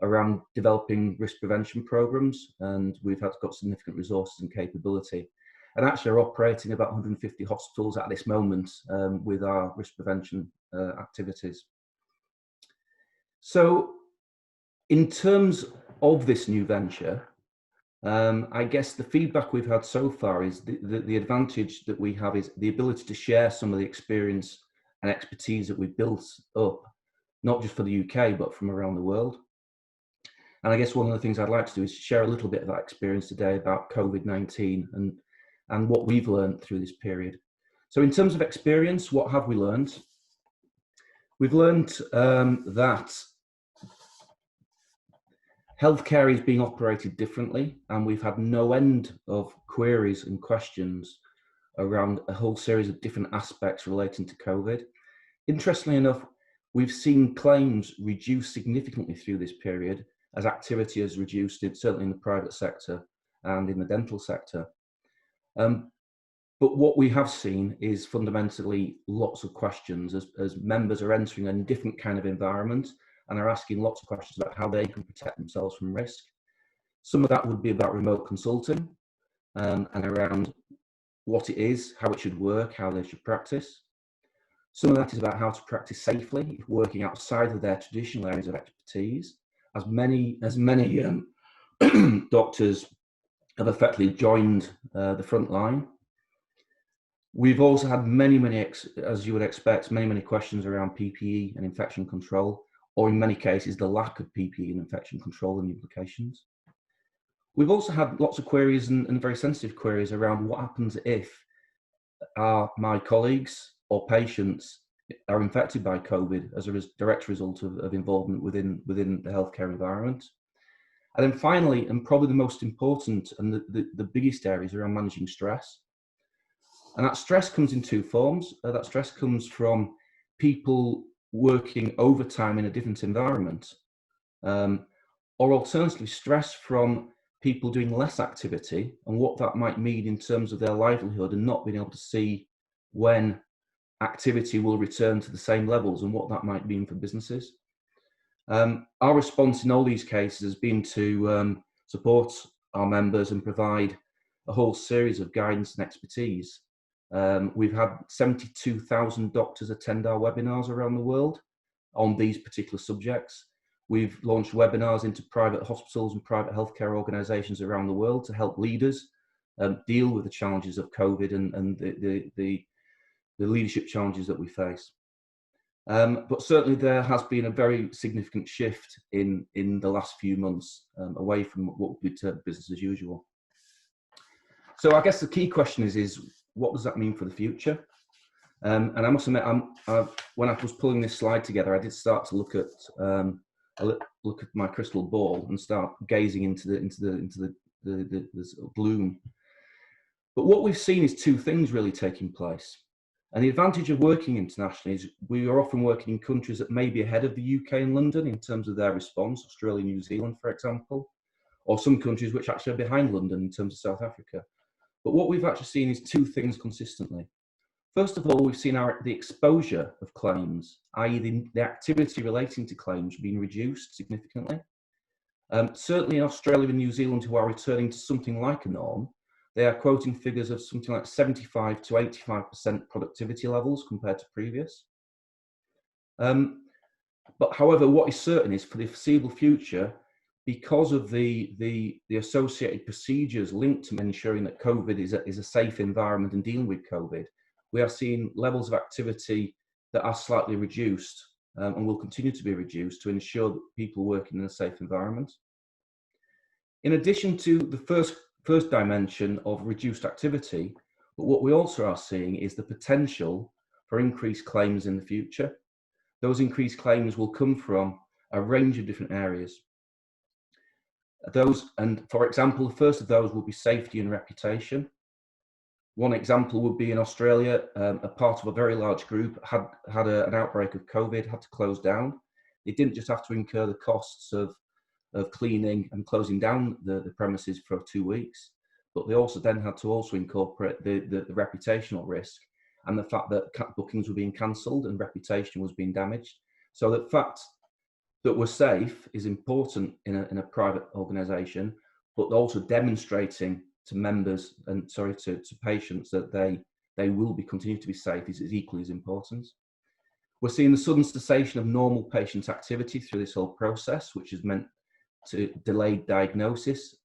around developing risk prevention programs. And we've got significant resources and capability. And actually are operating about 150 hospitals at this moment with our risk prevention activities. So in terms of this new venture, I guess the feedback we've had so far is the advantage that we have is the ability to share some of the experience and expertise that we've built up, not just for the UK, but from around the world. And I guess one of the things I'd like to do is share a little bit of that experience today about COVID-19 and what we've learned through this period. So in terms of experience, what have we learned? We've learned that healthcare is being operated differently, and we've had no end of queries and questions around a whole series of different aspects relating to COVID. Interestingly enough, we've seen claims reduce significantly through this period as activity has reduced, certainly in the private sector and in the dental sector. But what we have seen is fundamentally lots of questions as members are entering a different kind of environment and are asking lots of questions about how they can protect themselves from risk. Some of that would be about remote consulting and around what it is, how it should work, how they should practice. Some of that is about how to practice safely, working outside of their traditional areas of expertise, as many doctors have effectively joined the front line. We've also had many, as you would expect, many questions around PPE and infection control, or in many cases, the lack of PPE and infection control and the implications. We've also had lots of queries and very sensitive queries around what happens if my colleagues or patients are infected by COVID as a direct result of involvement within the healthcare environment. And then finally, and probably the most important and the biggest areas around managing stress. And that stress comes in two forms. That stress comes from people working overtime in a different environment, or alternatively stress from people doing less activity and what that might mean in terms of their livelihood and not being able to see when activity will return to the same levels and what that might mean for businesses. Our response in all these cases has been to support our members and provide a whole series of guidance and expertise. We've had 72,000 doctors attend our webinars around the world on these particular subjects. We've launched webinars into private hospitals and private healthcare organisations around the world to help leaders deal with the challenges of COVID and the leadership challenges that we face. But certainly there has been a very significant shift in the last few months away from what would be termed business as usual. So I guess the key question is what does that mean for the future? And I must admit, when I was pulling this slide together, I did start to look at my crystal ball and start gazing into the gloom. But what we've seen is two things really taking place. And the advantage of working internationally is we are often working in countries that may be ahead of the UK and London in terms of their response, Australia, New Zealand, for example, or some countries which actually are behind London in terms of South Africa. But what we've actually seen is two things consistently. First of all, we've seen the exposure of claims, i.e. the activity relating to claims being reduced significantly. Certainly in Australia and New Zealand, who are returning to something like a norm, they are quoting figures of something like 75 to 85% productivity levels compared to previous. But however, what is certain is for the foreseeable future, because of the associated procedures linked to ensuring that COVID is a safe environment and dealing with COVID, we are seeing levels of activity that are slightly reduced and will continue to be reduced to ensure that people working in a safe environment. In addition to the first dimension of reduced activity, but what we also are seeing is the potential for increased claims in the future. Those increased claims will come from a range of different areas. And for example, the first of those will be safety and reputation. One example would be in Australia, a part of a very large group had an outbreak of COVID, had to close down. They didn't just have to incur the costs of cleaning and closing down the premises for 2 weeks, but they also then had to also incorporate the reputational risk and the fact that bookings were being cancelled and reputation was being damaged. So the fact that we're safe is important in a private organisation, but also demonstrating to members and to patients that they will continue to be safe is equally as important. We're seeing the sudden cessation of normal patient activity through this whole process, which has meant to delayed diagnosis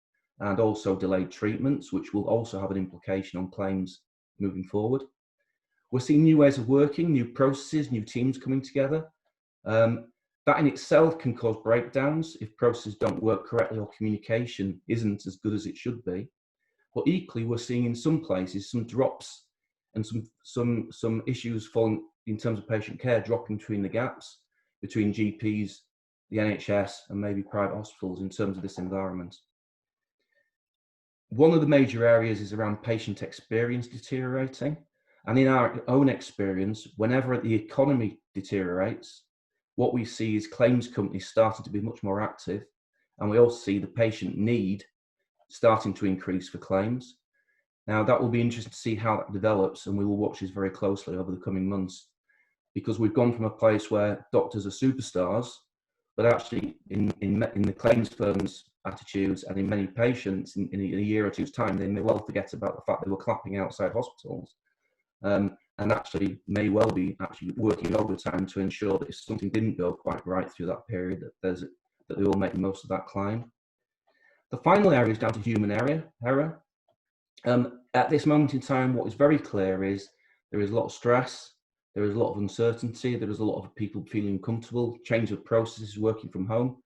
and also delayed treatments, which will also have an implication on claims moving forward. We're seeing new ways of working, new processes, new teams coming together. That in itself can cause breakdowns if processes don't work correctly or communication isn't as good as it should be. But equally, we're seeing in some places some drops and some issues falling in terms of patient care, dropping between the gaps between GPs, the NHS, and maybe private hospitals in terms of this environment. One of the major areas is around patient experience deteriorating. And in our own experience, whenever the economy deteriorates, what we see is claims companies starting to be much more active, and we also see the patient need starting to increase for claims. Now, that will be interesting to see how that develops, and we will watch this very closely over the coming months, because we've gone from a place where doctors are superstars, but actually in the claims firms' attitudes and in many patients, in a year or two's time, they may well forget about the fact they were clapping outside hospitals. And actually may well be actually working overtime to ensure that if something didn't go quite right through that period, that they will make the most of that climb. The final area is down to human error. At this moment in time, what is very clear is there is a lot of stress, there is a lot of uncertainty, there is a lot of people feeling uncomfortable, change of processes, working from home.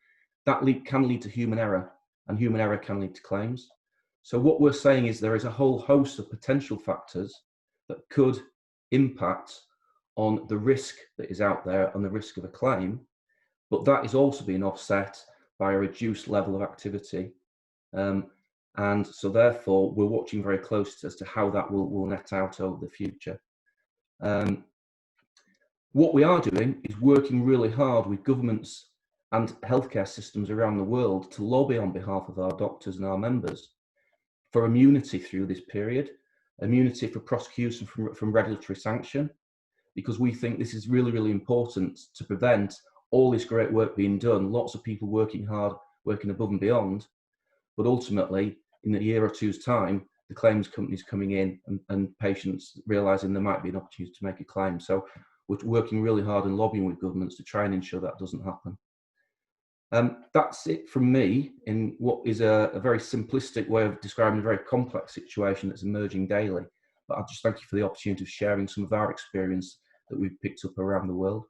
That can lead to human error, and human error can lead to claims. So what we're saying is there is a whole host of potential factors that could impact on the risk that is out there and the risk of a claim, but that is also being offset by a reduced level of activity. And so therefore, we're watching very closely as to how that will net out over the future. What we are doing is working really hard with governments and healthcare systems around the world to lobby on behalf of our doctors and our members for immunity through this period, immunity for prosecution from regulatory sanction, because we think this is really, really important to prevent all this great work being done, lots of people working hard, working above and beyond, but ultimately, in a year or two's time, the claims companies coming in and patients realising there might be an opportunity to make a claim. So we're working really hard and lobbying with governments to try and ensure that doesn't happen. That's it from me in what is a very simplistic way of describing a very complex situation that's emerging daily. But I'll just thank you for the opportunity of sharing some of our experience that we've picked up around the world.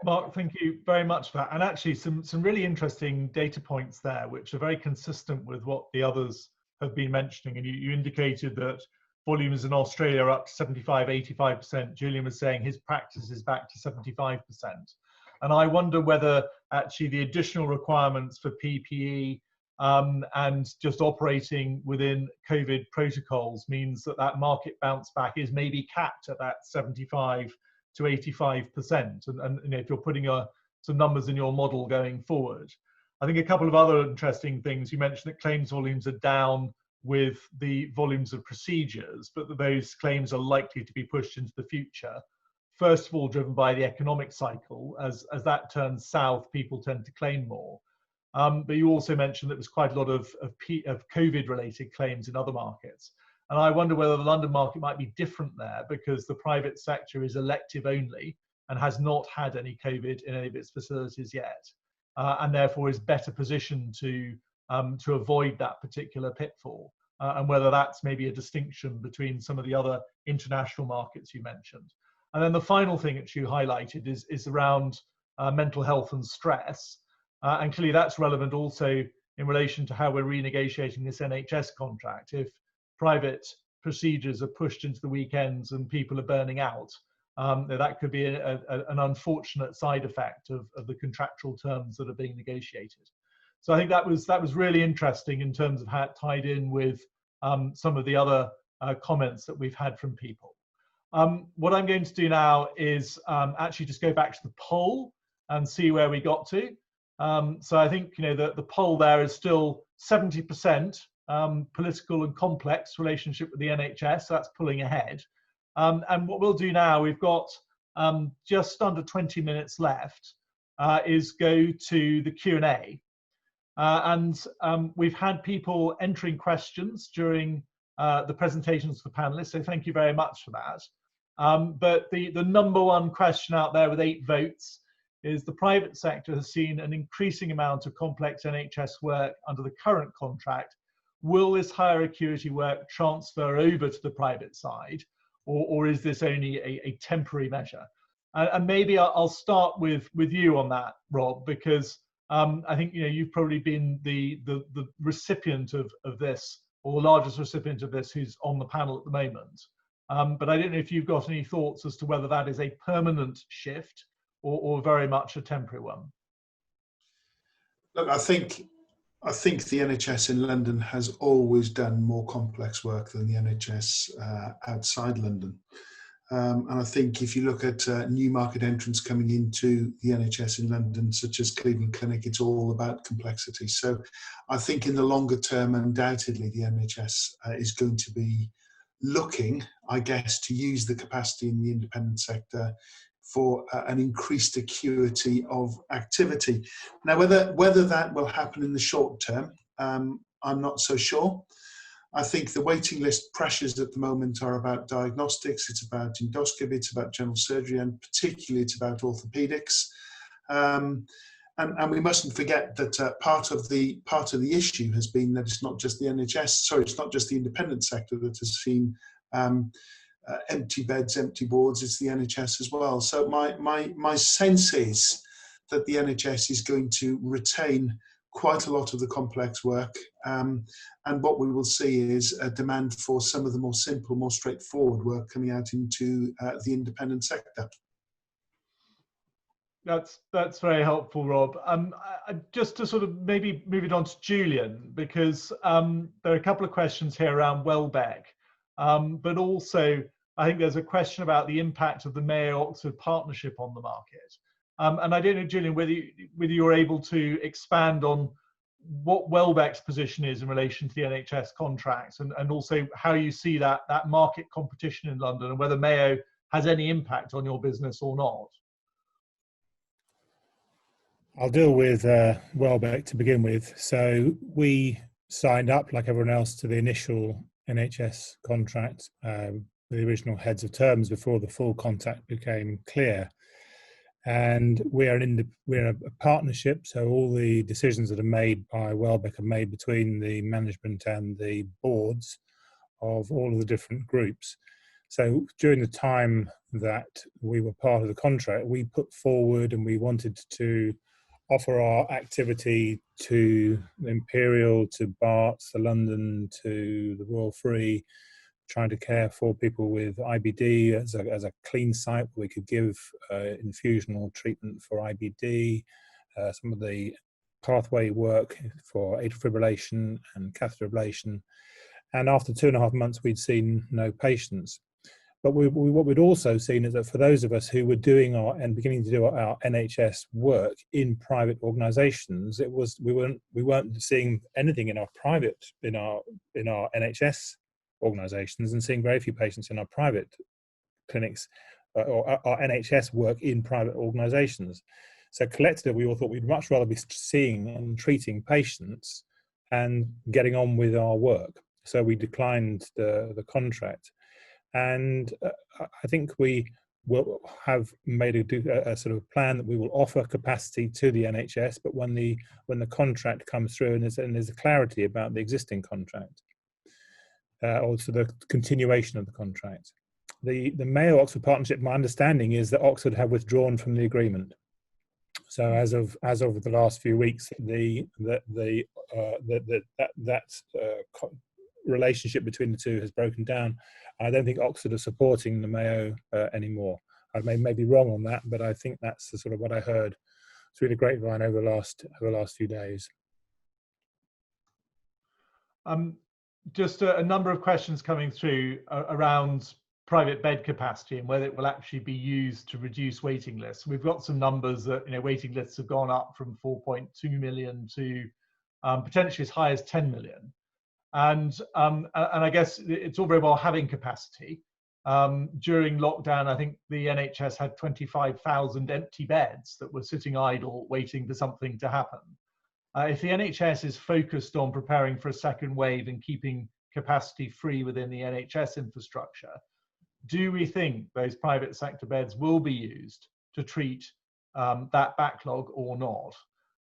Mark, thank you very much for that. And actually some really interesting data points there, which are very consistent with what the others have been mentioning. And you indicated that volumes in Australia are up to 75, 85%. Julian was saying his practice is back to 75%. And I wonder whether actually the additional requirements for PPE and just operating within COVID protocols means that that market bounce back is maybe capped at that 75 to 85%. And you know, if you're putting some numbers in your model going forward. I think a couple of other interesting things. You mentioned that claims volumes are down with the volumes of procedures, but that those claims are likely to be pushed into the future. First of all, driven by the economic cycle. As that turns south, people tend to claim more. But you also mentioned that there was quite a lot of COVID-related claims in other markets. And I wonder whether the London market might be different there, because the private sector is elective only and has not had any COVID in any of its facilities yet, and therefore is better positioned to avoid that particular pitfall, and whether that's maybe a distinction between some of the other international markets you mentioned. And then the final thing that you highlighted is around mental health and stress, and clearly that's relevant also in relation to how we're renegotiating this NHS contract. If private procedures are pushed into the weekends and people are burning out, that could be an unfortunate side effect of the contractual terms that are being negotiated. So I think that was really interesting in terms of how it tied in with some of the other comments that we've had from people. What I'm going to do now is actually just go back to the poll and see where we got to. So I think, you know, the poll there is still 70% political and complex relationship with the NHS, so that's pulling ahead. And what we'll do now, we've got just under 20 minutes left, is go to the Q&A. And we've had people entering questions during the presentations of the panelists, so thank you very much for that. But the number one question out there with 8 votes is the private sector has seen an increasing amount of complex NHS work under the current contract. Will this higher acuity work transfer over to the private side? Or is this only a temporary measure? And maybe I'll start with you on that, Rob, because I think, you know, you've probably been the recipient of this, or the largest recipient of this, who's on the panel at the moment. But I don't know if you've got any thoughts as to whether that is a permanent shift or very much a temporary one. Look, I think the NHS in London has always done more complex work than the NHS outside London. And I think if you look at new market entrants coming into the NHS in London, such as Cleveland Clinic, it's all about complexity. So I think in the longer term, undoubtedly, the NHS is going to be looking, I guess, to use the capacity in the independent sector for an increased acuity of activity. Now, whether that will happen in the short term, I'm not so sure. I think the waiting list pressures at the moment are about diagnostics, it's about endoscopy, it's about general surgery, and particularly it's about orthopedics. And we mustn't forget that part of the issue has been that it's not just the NHS, it's not just the independent sector that has seen empty beds, empty wards, it's the NHS as well. So my sense is that the NHS is going to retain quite a lot of the complex work, and what we will see is a demand for some of the more simple, more straightforward work coming out into the independent sector. That's very helpful, Rob. Just to sort of maybe move it on to Julian, because there are a couple of questions here around Welbeck, but also I think there's a question about the impact of the Mayo-Oxford partnership on the market. And I don't know, Julian, whether you're able to expand on what Welbeck's position is in relation to the NHS contracts, and also how you see that market competition in London, and whether Mayo has any impact on your business or not. I'll deal with Welbeck to begin with. So we signed up, like everyone else, to the initial NHS contract, the original heads of terms before the full contract became clear. And we're a partnership, so all the decisions that are made by Welbeck are made between the management and the boards of all of the different groups. So during the time that we were part of the contract, we put forward and we wanted to offer our activity to the Imperial, to Barts, to London, to the Royal Free, trying to care for people with IBD as a clean site where we could give infusional treatment for IBD. Some of the pathway work for atrial fibrillation and catheter ablation. And after 2.5 months, we'd seen no patients. But what we'd also seen is that for those of us who were doing and beginning to do our NHS work in private organisations, we weren't seeing anything in our NHS organisations, and seeing very few patients in our private clinics or our NHS work in private organisations. So collectively, we all thought we'd much rather be seeing and treating patients and getting on with our work. So we declined the contract. And I think we will have made a sort of plan that we will offer capacity to the NHS, but when the contract comes through and there's a clarity about the existing contract, or to the continuation of the contract. The Mayo Oxford partnership, my understanding is that Oxford have withdrawn from the agreement. So as of the last few weeks, that relationship between the two has broken down. I don't think Oxford are supporting the Mayo anymore. I may be wrong on that, but I think that's the sort of what I heard through the grapevine over the last few days. Just a number of questions coming through around private bed capacity and whether it will actually be used to reduce waiting lists. We've got some numbers that waiting lists have gone up from 4.2 million to potentially as high as 10 million. And I guess it's all very well having capacity. During lockdown, I think the NHS had 25,000 empty beds that were sitting idle, waiting for something to happen. If the NHS is focused on preparing for a second wave and keeping capacity free within the NHS infrastructure, do we think those private sector beds will be used to treat that backlog or not?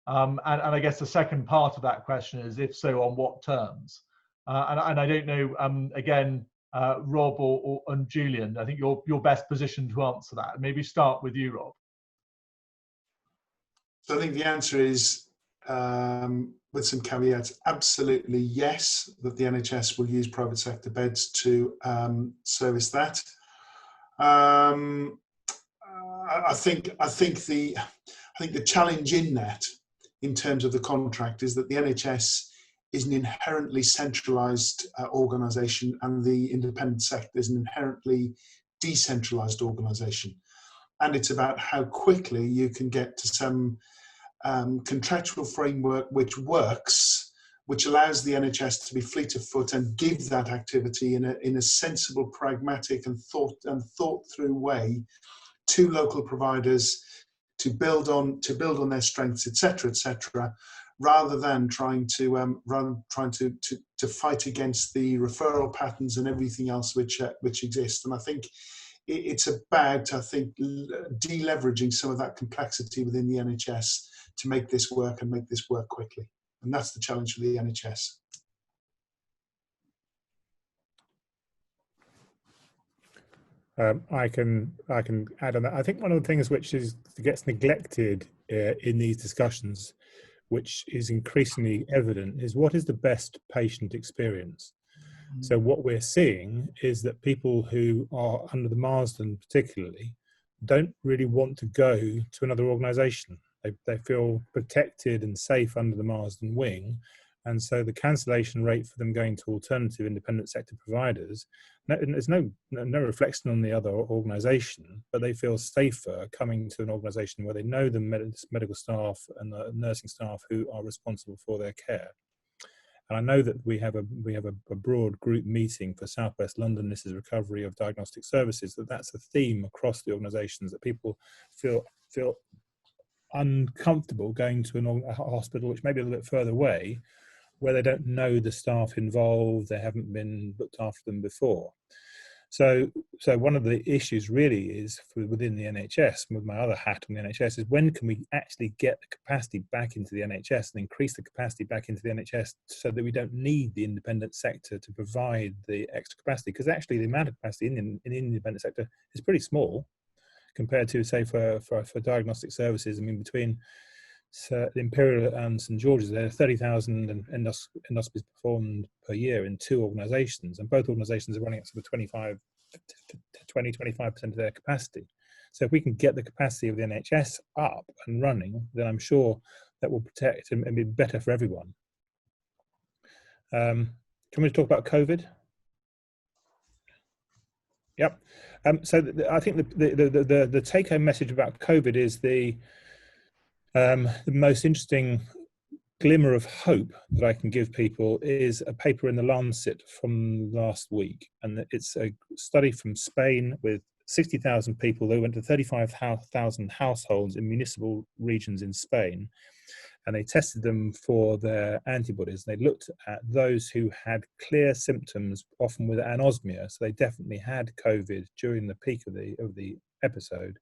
And I guess the second part of that question is, if so, on what terms? And I don't know, again, Rob and Julian, I think you're best positioned to answer that. Maybe start with you, Rob. So I think the answer is, with some caveats, absolutely yes, that the NHS will use private sector beds to service that. I think the challenge in that, in terms of the contract, is that the NHS is an inherently centralised organisation, and the independent sector is an inherently decentralised organisation. And it's about how quickly you can get to some contractual framework which works, which allows the NHS to be fleet of foot and give that activity in a sensible, pragmatic and thought through way to local providers to build on their strengths, etc., rather than trying to fight against the referral patterns and everything else which exist. And I think it's about, deleveraging some of that complexity within the NHS to make this work and make this work quickly. And that's the challenge for the NHS. I can add on that. I think one of the things which gets neglected in these discussions, which is increasingly evident, is what is the best patient experience. So what we're seeing is that people who are under the Marsden particularly don't really want to go to another organisation. They feel protected and safe under the Marsden wing, and so the cancellation rate for them going to alternative independent sector providers, there's no reflection on the other organisation, but they feel safer coming to an organisation where they know the medical staff and the nursing staff who are responsible for their care. And I know that we have a broad group meeting for South West London. This is recovery of diagnostic services. That's a theme across the organisations, that people feel uncomfortable going to a hospital which may be a little bit further away, where they don't know the staff involved, they haven't been looked after them before. So one of the issues really is within the NHS, with my other hat on the NHS, is when can we actually get the capacity back into the NHS and increase the capacity back into the NHS so that we don't need the independent sector to provide the extra capacity, because actually the amount of capacity in the independent sector is pretty small compared to, say, for diagnostic services. I mean, between the Imperial and St George's, there are 30,000 endoscopies performed per year in two organisations, and both organisations are running at sort of 25% of their capacity. So if we can get the capacity of the NHS up and running, then I'm sure that will protect and be better for everyone. Can we talk about COVID? Yep. So I think the take-home message about COVID is the most interesting glimmer of hope that I can give people is a paper in the Lancet from last week, and it's a study from Spain with 60,000 people. They went to 35,000 households in municipal regions in Spain, and they tested them for their antibodies. They looked at those who had clear symptoms, often with anosmia, so they definitely had COVID during the peak of the episode.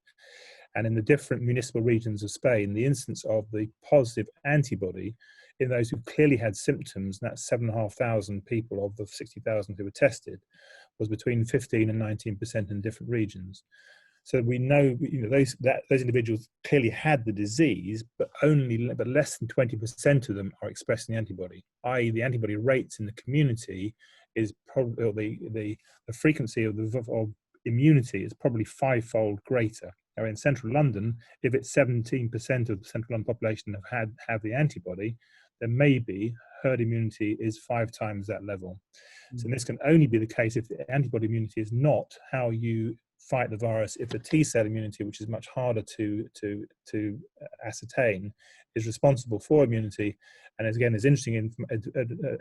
And in the different municipal regions of Spain, the incidence of the positive antibody in those who clearly had symptoms, and that's 7,500 people of the 60,000 who were tested, was between 15 and 19% in different regions. So we know, those individuals clearly had the disease, but less than 20% of them are expressing the antibody, i.e. the antibody rates in the community is probably, the frequency of immunity is probably 5-fold greater. Now in central London, if it's 17% of the central London population have the antibody, then maybe herd immunity is 5 times that level. So this can only be the case if the antibody immunity is not how you fight the virus. If the T-cell immunity, which is much harder to ascertain, is responsible for immunity. And again, there's interesting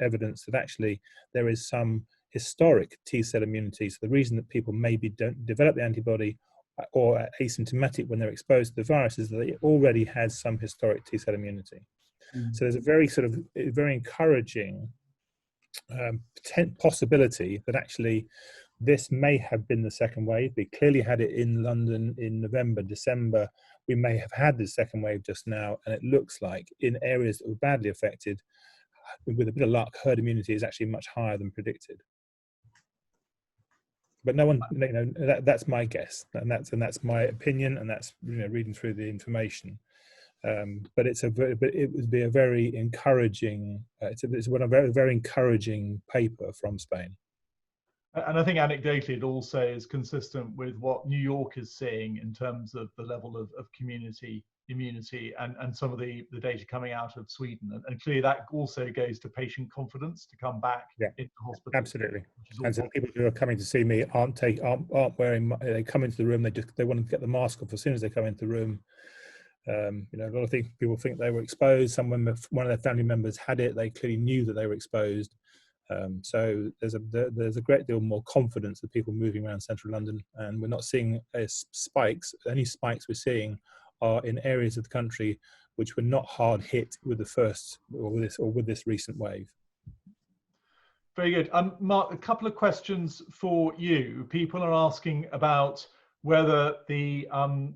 evidence that actually there is some historic T-cell immunity. So the reason that people maybe don't develop the antibody or are asymptomatic when they're exposed to the virus is that they already had some historic T-cell immunity. So there's a very encouraging possibility that actually this may have been the second wave. We clearly had it in London in November, December. We may have had the second wave just now, and it looks like in areas that were badly affected, with a bit of luck, herd immunity is actually much higher than predicted. But no one, that's my guess, and that's my opinion, and that's reading through the information. But it would be a very encouraging. It's a very encouraging paper from Spain. And I think anecdotally, it also is consistent with what New York is seeing in terms of the level of community immunity and some of the data coming out of Sweden. And clearly that also goes to patient confidence to come back into hospital. Absolutely. And so people who are coming to see me aren't wearing, they come into the room, they want to get the mask off as soon as they come into the room. A lot of people think they were exposed. One of their family members had it. They clearly knew that they were exposed. So there's a great deal more confidence of people moving around central London, and we're not seeing spikes. Any spikes we're seeing are in areas of the country which were not hard hit with the first or with this recent wave. Very good. Mark, a couple of questions for you. People are asking about whether the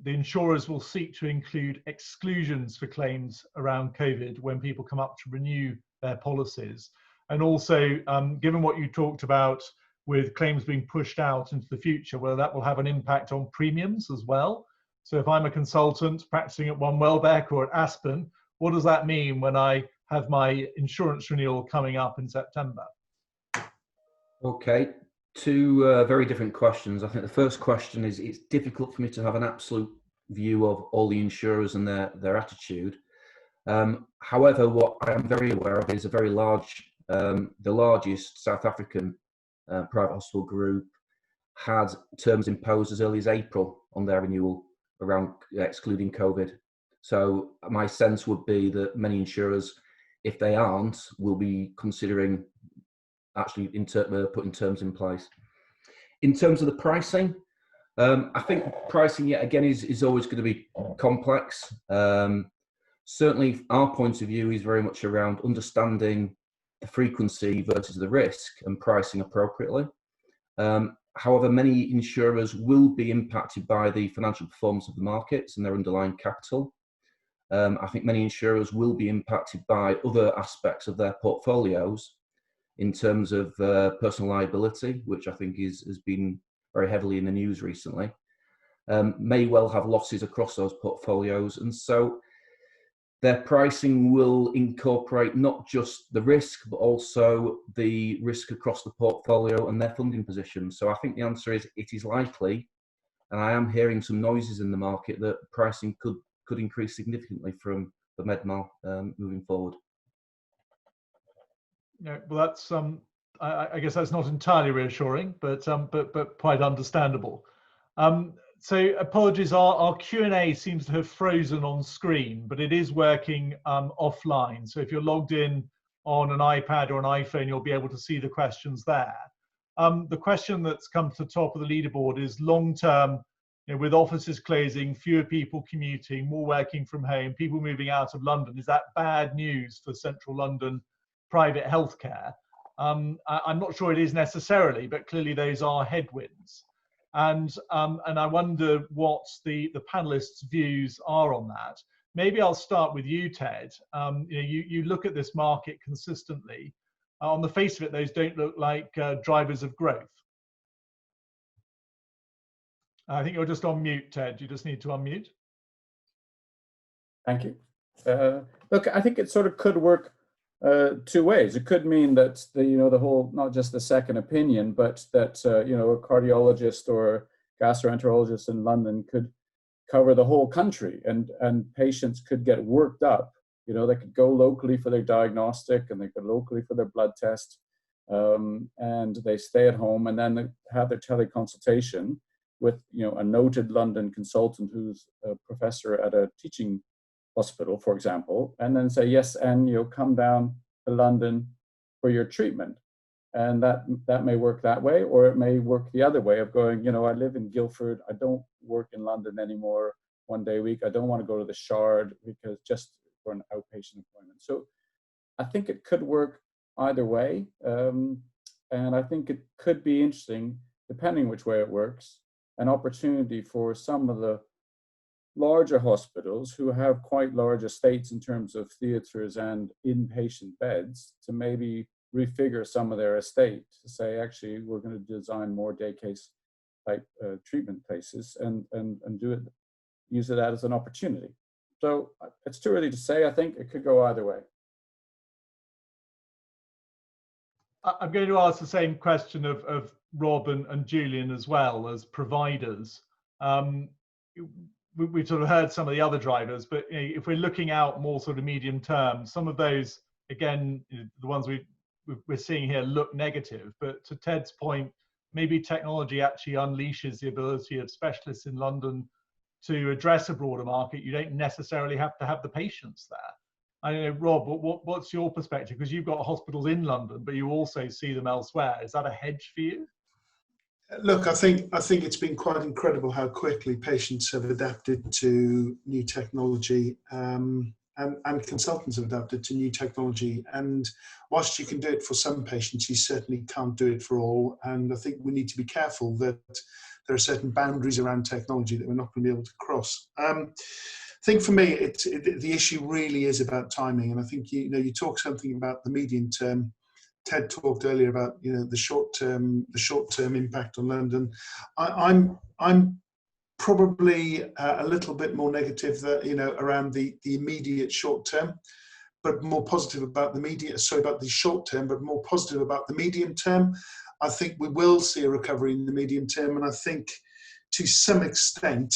insurers will seek to include exclusions for claims around COVID when people come up to renew their policies. And also, given what you talked about with claims being pushed out into the future, whether that will have an impact on premiums as well. So if I'm a consultant practicing at one Welbeck or at Aspen, what does that mean when I have my insurance renewal coming up in September? Okay, two very different questions. I think the first question is, it's difficult for me to have an absolute view of all the insurers and their attitude. However, what I am very aware of is a very large, the largest South African private hospital group had terms imposed as early as April on their renewal around excluding COVID. So my sense would be that many insurers, if they aren't, will be considering actually putting terms in place. In terms of the pricing, I think pricing yet again is always going to be complex. Certainly our point of view is very much around understanding the frequency versus the risk and pricing appropriately. However, many insurers will be impacted by the financial performance of the markets and their underlying capital. I think many insurers will be impacted by other aspects of their portfolios in terms of personal liability, which I think has been very heavily in the news recently, may well have losses across those portfolios. And so their pricing will incorporate not just the risk, but also the risk across the portfolio and their funding position. So I think the answer is it is likely, and I am hearing some noises in the market, that pricing could increase significantly from Medmal moving forward. Yeah, well, that's I guess that's not entirely reassuring, but quite understandable. So apologies, our Q&A seems to have frozen on screen, but it is working offline. So if you're logged in on an iPad or an iPhone, you'll be able to see the questions there. The question that's come to the top of the leaderboard is long-term, with offices closing, fewer people commuting, more working from home, people moving out of London. Is that bad news for central London private healthcare? I'm not sure it is necessarily, but clearly those are headwinds. And I wonder what the panelists' views are on that. Maybe I'll start with you, Ted. You look at this market consistently. On the face of it, those don't look like drivers of growth. I think you're just on mute, Ted. You just need to unmute. Thank you. Look, I think it sort of could work two ways. It could mean that the whole, not just the second opinion, but that a cardiologist or gastroenterologist in London could cover the whole country, and patients could get worked up. They could go locally for their diagnostic, and they could locally for their blood test, and they stay at home, and then they have their teleconsultation with a noted London consultant who's a professor at a teaching hospital, for example, and then say yes, and come down to London for your treatment. And that may work that way, or it may work the other way of going, I live in Guildford, I don't work in London anymore 1 day a week, I don't want to go to the Shard because just for an outpatient appointment. So I think it could work either way, and I think it could be interesting, depending which way it works, an opportunity for some of the larger hospitals who have quite large estates in terms of theatres and inpatient beds to maybe refigure some of their estate to say, actually, we're going to design more day case type treatment places and use it as an opportunity. So it's too early to say. I think it could go either way. I'm going to ask the same question of Rob and Julian as well as providers. We've sort of heard some of the other drivers, but if we're looking out more sort of medium term, some of those, again, the ones we're seeing here look negative. But to Ted's point, maybe technology actually unleashes the ability of specialists in London to address a broader market. You don't necessarily have to have the patients there. I don't know, Rob, what's your perspective? Because you've got hospitals in London, but you also see them elsewhere. Is that a hedge for you? Look, I think it's been quite incredible how quickly patients have adapted to new technology, and consultants have adapted to new technology. And whilst you can do it for some patients, you certainly can't do it for all. And I think we need to be careful that there are certain boundaries around technology that we're not going to be able to cross. I think for me, the issue really is about timing. And I think you talk something about the medium term. Ted talked earlier about the short term impact on London. I'm probably a little bit more negative that around the immediate short term, but more positive about the short term, but more positive about the medium term. I think we will see a recovery in the medium term, and I think to some extent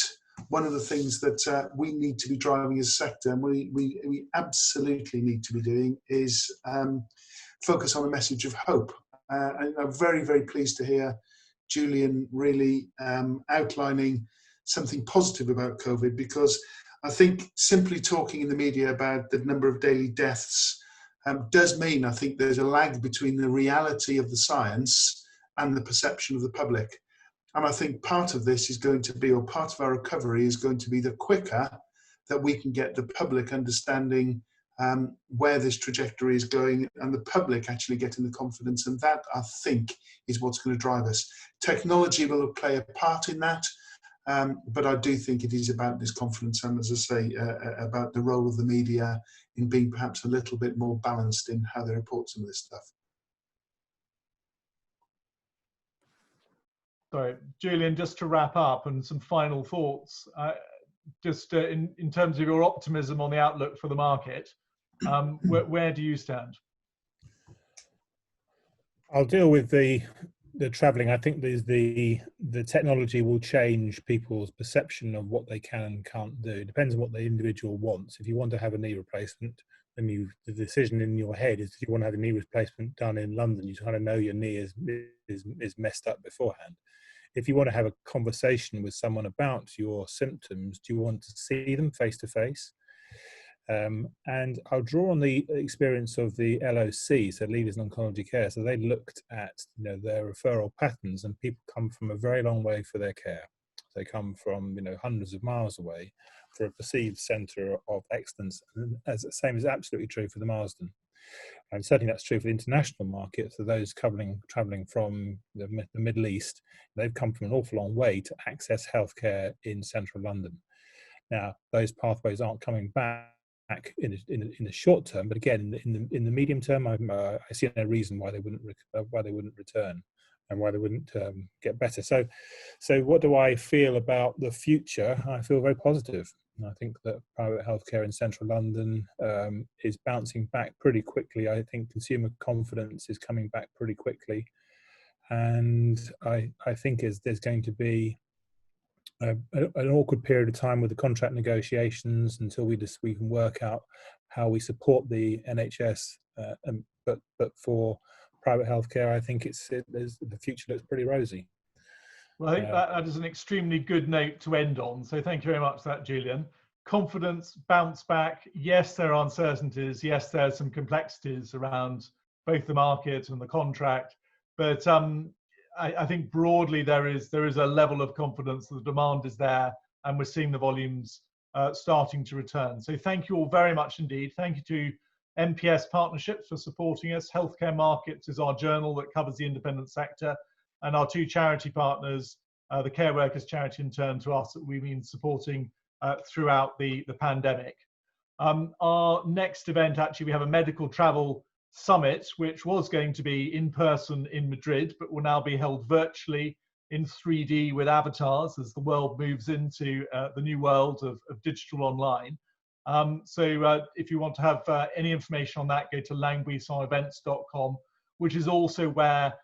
one of the things that we need to be driving as a sector, and we absolutely need to be doing, is focus on a message of hope. And I'm very, very pleased to hear Julian really outlining something positive about COVID, because I think simply talking in the media about the number of daily deaths does mean, I think there's a lag between the reality of the science and the perception of the public. And I think part of this is going to be, or part of our recovery is going to be, the quicker that we can get the public understanding where this trajectory is going, and the public actually getting the confidence. And that, I think, is what's going to drive us. Technology will play a part in that, but I do think it is about this confidence, and as I say, about the role of the media in being perhaps a little bit more balanced in how they report some of this stuff. Sorry, Julian, just to wrap up, and some final thoughts, just in terms of your optimism on the outlook for the market, where do you stand? I'll deal with the the traveling, I think the technology will change people's perception of what they can and can't do. It depends on what the individual wants. If you want to have a knee replacement, then the decision in your head is, if you want to have a knee replacement done in London, you kind of know your knee is messed up beforehand. If you want to have a conversation with someone about your symptoms, do you want to see them face to face? And I'll draw on the experience of the LOC, so Leaders in Oncology Care. So they looked at their referral patterns, and people come from a very long way for their care. They come from hundreds of miles away for a perceived centre of excellence. And the same is absolutely true for the Marsden, and certainly that's true for the international market. So those travelling from the Middle East, they've come from an awful long way to access healthcare in central London. Now those pathways aren't coming back in the short term, but again, in the medium term, I see no reason why they wouldn't return, and why they wouldn't get better. So what do I feel about the future? I feel very positive. I think that private healthcare in central London is bouncing back pretty quickly. I think consumer confidence is coming back pretty quickly, and I think there's going to be an awkward period of time with the contract negotiations until we can work out how we support the NHS. But for private healthcare, I think the future looks pretty rosy. Well, I think that is an extremely good note to end on. So thank you very much for that, Julian. Confidence, bounce back. Yes, there are uncertainties. Yes, there are some complexities around both the market and the contract. But I think broadly there is a level of confidence that the demand is there, and we're seeing the volumes starting to return. So thank you all very much indeed. Thank you to MPS Partnerships for supporting us. Healthcare Markets is our journal that covers the independent sector, and our two charity partners, the Care Workers Charity in turn to us, that we've been supporting throughout the pandemic. Our next event, actually, we have a medical travel summit, which was going to be in person in Madrid, but will now be held virtually in 3D with avatars as the world moves into the new world of digital online. So if you want to have any information on that, go to LaingBuissonEvents.com, which is also where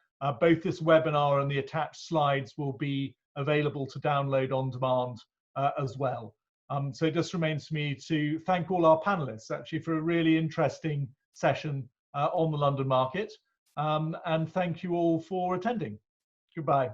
both this webinar and the attached slides will be available to download on demand as well. So it just remains for me to thank all our panelists actually for a really interesting session on the London market, and thank you all for attending. Goodbye.